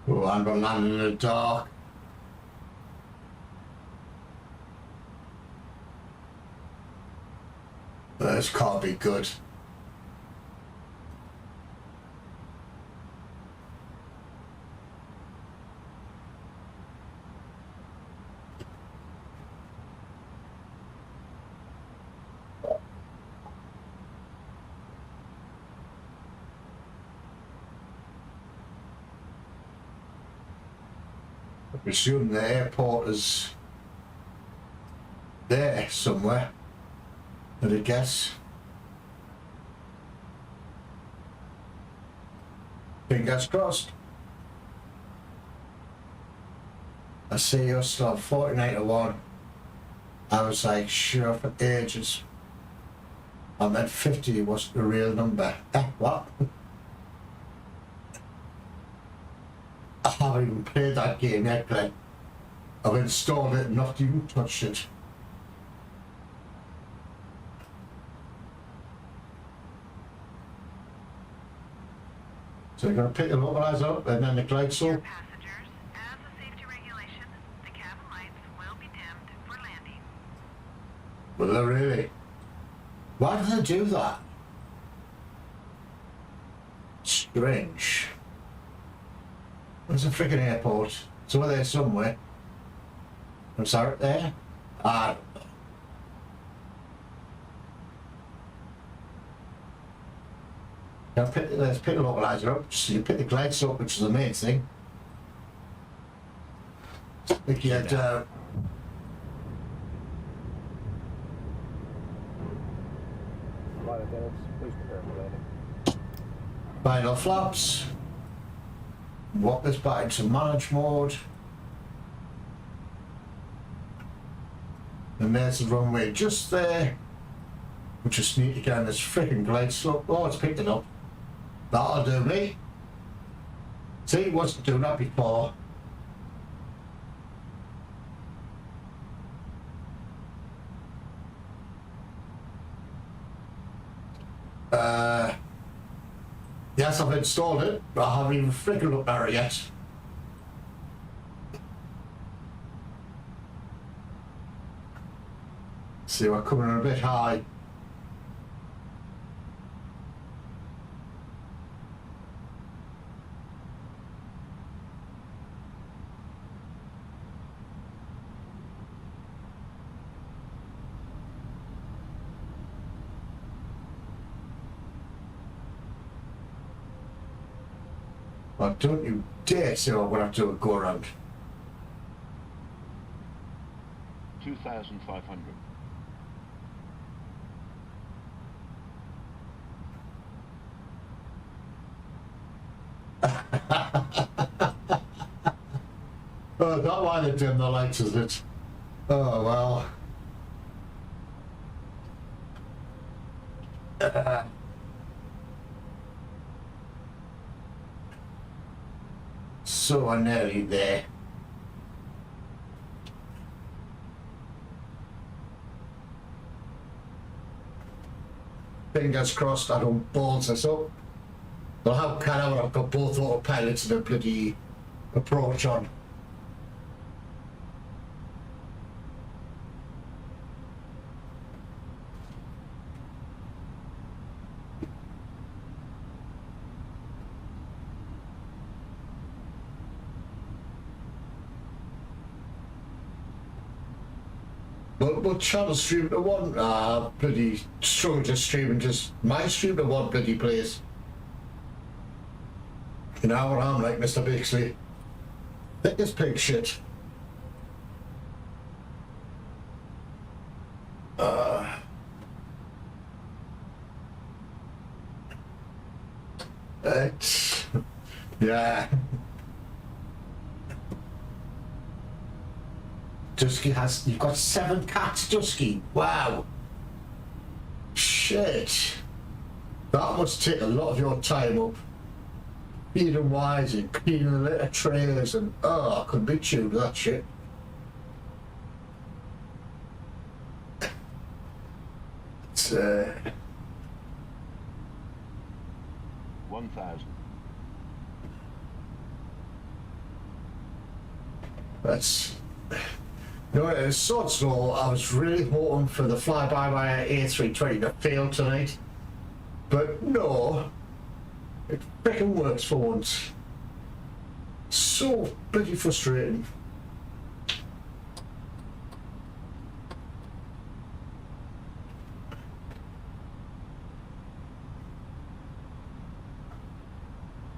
Oh, I'm gonna land in the dark. This can't be good. I presume the airport is there somewhere. I'd guess. Fingers crossed. I see you're still 49 to 1. I was like, sure for ages. I meant 50 was the real number. What? I haven't even played that game yet, Glenn. I've installed it and not even touched it. So you're going to pick the localizer up and then the glide slope. Passengers, as a safety regulation, the cabin lights will be dimmed for landing. Well, they're really. Why do they do that? Strange. There's a freaking airport. It's over there somewhere. I'm sorry, there? I don't know. Let's pick the localizer up, so you pick the glide slope, which is the main thing. I think you had, Flight attendants, please prepare for landing. final flaps. Walk this back into manage mode. And there's the runway just there. We just need to get on this freaking glide slope. Oh, it's picked it up. That'll do me. See, it wasn't doing that before. Yes, I've installed it, but I haven't even freaking looked at it yet. See, we're coming in a bit high. Well, don't you dare say I'm going to have to do a go around. 2,500. Oh, not why they dim the lights, is it? Oh, well. So I'm nearly there. Fingers crossed I don't balls this up. Well, how can I when I've got both autopilots and a bloody approach on? What channel stream to one? Bloody struggle to stream and just my stream to one bloody place. You know what I'm like, Mr. Bixley. Thick as pig shit. Yeah. Dusky has, you've got 7 cats, Dusky. Wow. Shit. That must take a lot of your time up. Feeding wise and cleaning the litter trays and, oh, I couldn't be chewed with that shit. It's, 1,000. That's... You know, it's so slow. I was really hoping for the flyby by A320 to fail tonight. But no. It frickin' works for once. So bloody frustrating.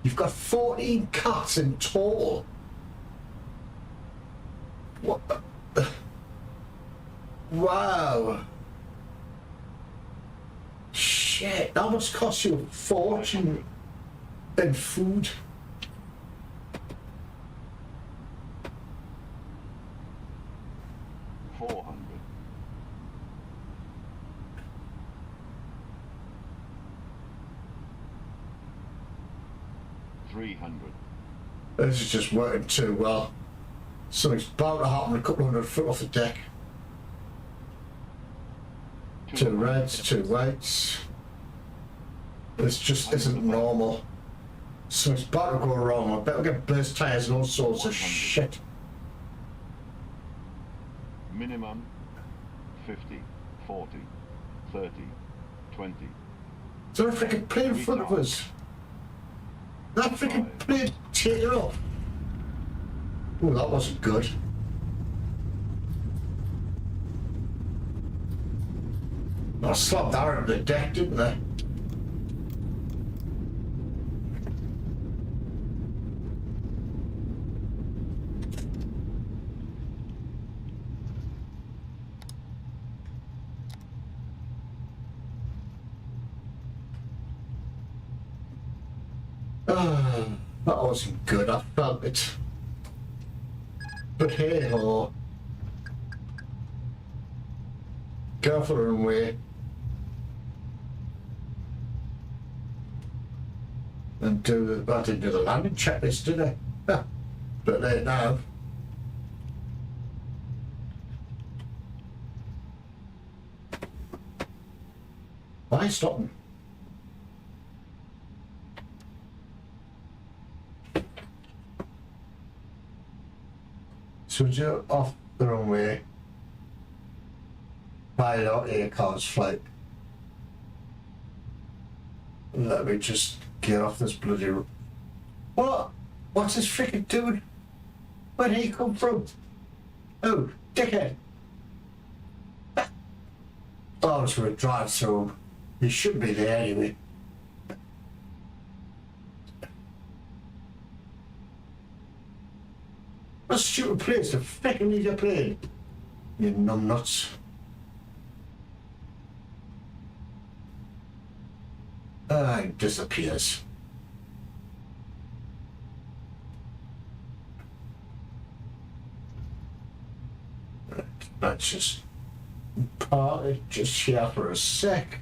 You've got 14 cats in total. What? Wow. Shit, that must cost you a fortune in food. $400. 300. This is just working too well. Something's about to happen a couple 100 foot off the deck. 2 reds, 2 whites. This just isn't normal. Something's about to go wrong. I bet we'll get burst tyres and all sorts of shit. Minimum 50, 40, 30, 20. Is there a freaking plane in front of us? That freaking plane, take it off. Oh, that wasn't good. I slapped that on the deck, didn't I? That wasn't good, I felt it. But hey ho. Careful runway. And I didn't do the landing checklist, did I? Ha, but late now. Why stopping? So you're off the runway. Pilot out air cars flight. Let me just get off this bloody... What? What's this freaking dude? Where did he come from? Oh, dickhead. Oh, it's for a drive-through. He should be there anyway. What a stupid place to freaking need a plane. You numbnuts. It disappears. Let's just park it just here for a sec.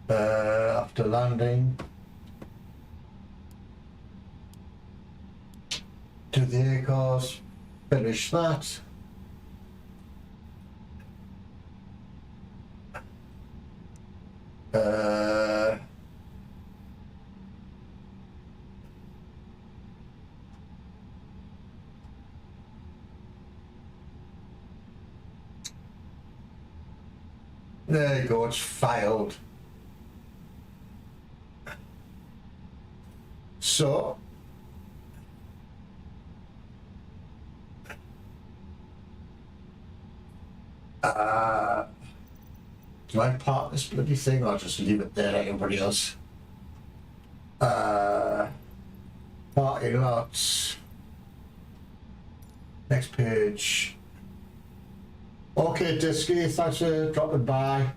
After landing, to the air cars, finish that. There you go, it's failed. So, do I park this bloody thing or just leave it there like everybody else? Parking lots. Next page. Okay, Disky, thanks for dropping by.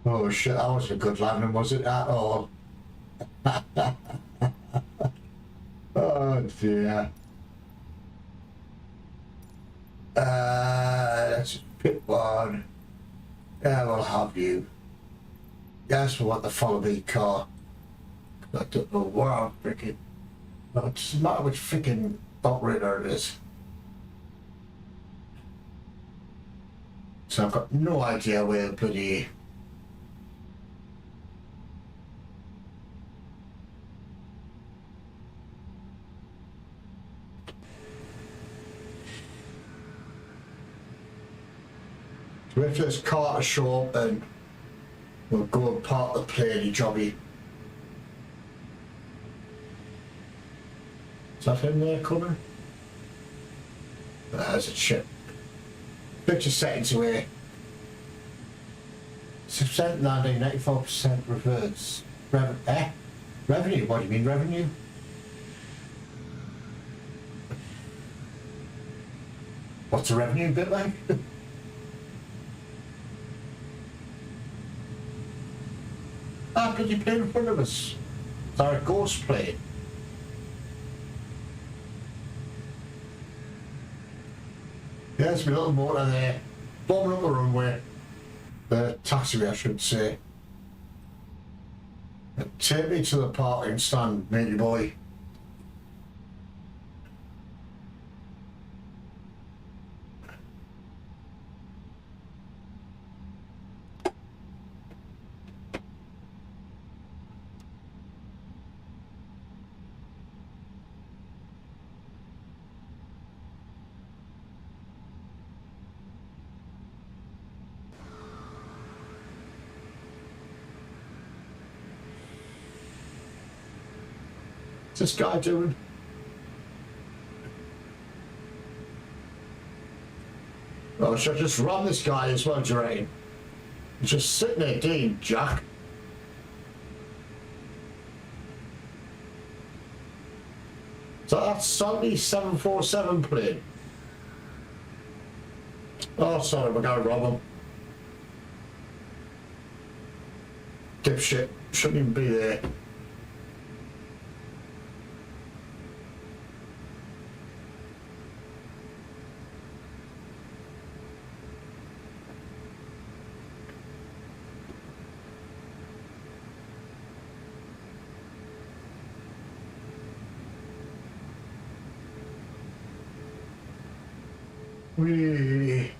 Oh shit, that wasn't a good landing, was it at all? Oh dear. Let's pick one. Yeah, we'll have you. Yes, we want the follow me car. I don't know where I'm freaking. No, it doesn't matter which freaking operator it is. So I've got no idea where the bloody. Wait for this car to show up and we'll go and park the plane, jobby. Is that him there coming? There's a chip. 50 seconds away. 6% landing, 94% reverse. Revenue? What do you mean revenue? What's the revenue bit like? bloody plane in front of us? Is that a ghost plane? There's my little motor there, bombing up the runway. The taxiway, I should say. Take me to the parking stand, matey boy. What's this guy doing? Oh, should I just run this guy as well, do you reckon? He's just sitting there, Dean, Jack. So that's Sunday 747 plane. Oh, sorry, we're going to rob him. Dipshit, shouldn't even be there. Whee.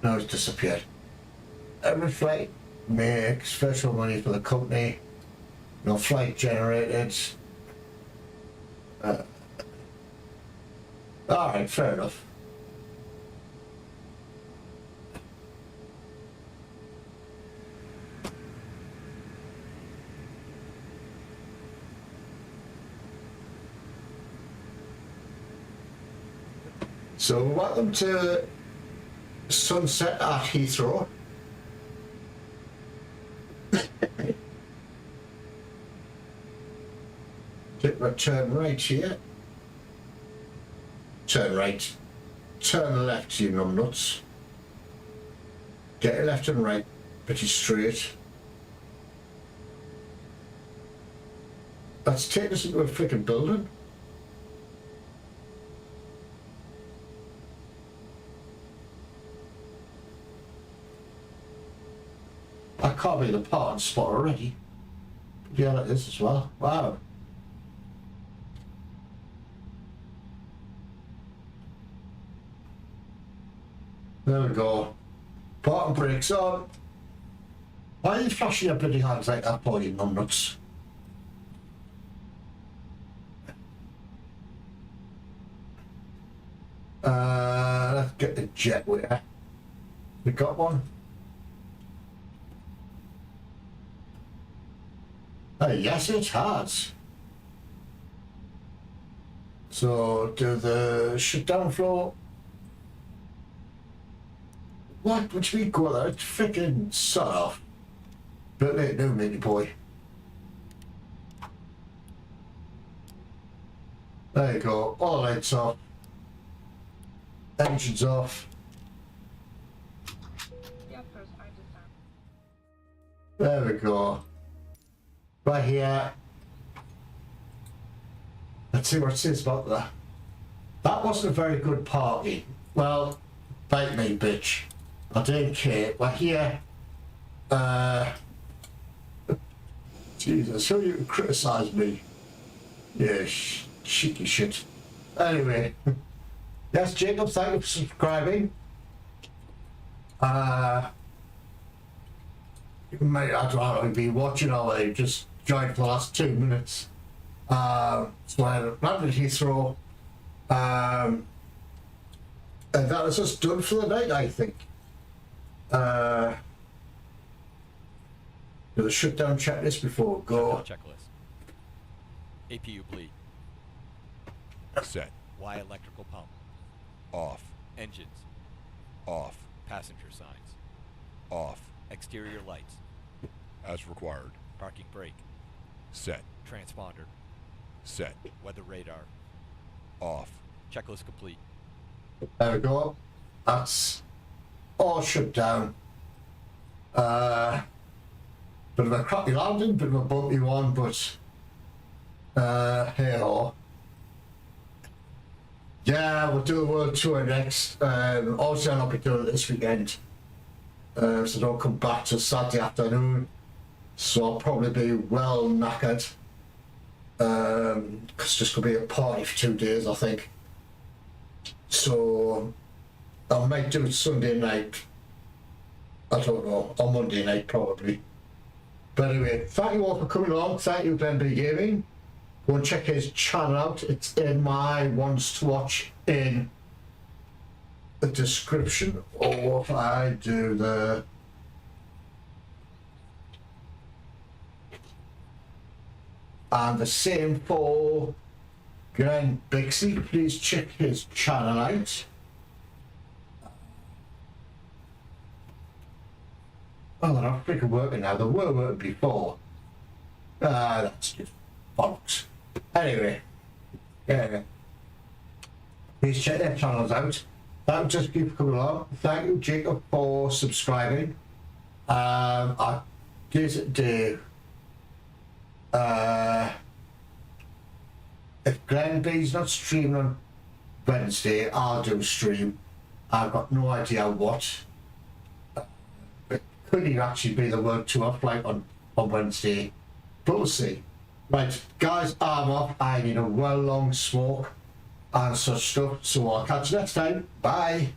Now it's disappeared. Every flight makes special money for the company. No flight generated. Alright, fair enough. So welcome to sunset at Heathrow. Take my turn right here. Turn right. Turn left, you numbnuts. Get your left and right pretty straight. Let's take us into a freaking building. I can't be the parking spot already. Yeah, like this as well. Wow. There we go. Parking brakes on. Why are you flashing your bloody hands like that, boy, you numbnuts? Let's get the jetway. We got one. Yes, it has. So, do the shutdown floor. What? What do you mean go there? It's freaking son off. But they do, matey boy. There you go. All the lights off. Engines off. There we go. Right here. Let's see what it says about that. That wasn't a very good party. Well, bite me, bitch. I don't care. We're here. Jesus, who you criticise me? Yeah, shitty shit. Anyway. Yes, Jacob, thank you for subscribing. You may, I don't know, you've been watching already, just joined for the last 2 minutes. So I landed Heathrow. And that is us done for the night, I think. Do the shutdown checklist before we go. Shutdown checklist. APU bleed. Set. Y electrical pump. Off. Engines. Off. Passenger signs. Off. Exterior lights. As required. Parking brake. Set. Transponder. Set. Weather radar. Off. Checklist complete. There we go. That's all shut down. Bit of a crappy landing, bit of a bumpy one, but hey-ho. Yeah, we'll do the world tour next. Also, I'll not be doing it this weekend, so don't come back till Saturday afternoon. So I'll probably be well knackered. Cause it's just gonna be a party for 2 days, I think. So I might do it Sunday night. I don't know, on Monday night probably. But anyway, thank you all for coming along. Thank you, Glenn B Gaming. Go and check his channel out. It's in my ones to watch in the description, or if I do the and the same for Glenn Bixby. Please check his channel out. Oh, they're not freaking working now. They were working before. That's just bollocks. Anyway, yeah. Please check their channels out. Thank you, just keep coming along. Thank you, Jacob, for subscribing. I did do. If Glenn B's not streaming on Wednesday, I'll do a stream. I've got no idea what. It could actually be the world tour flight on Wednesday, but we'll see. Right, guys, I'm off. I need a well long smoke and such stuff, so I'll catch you next time. Bye.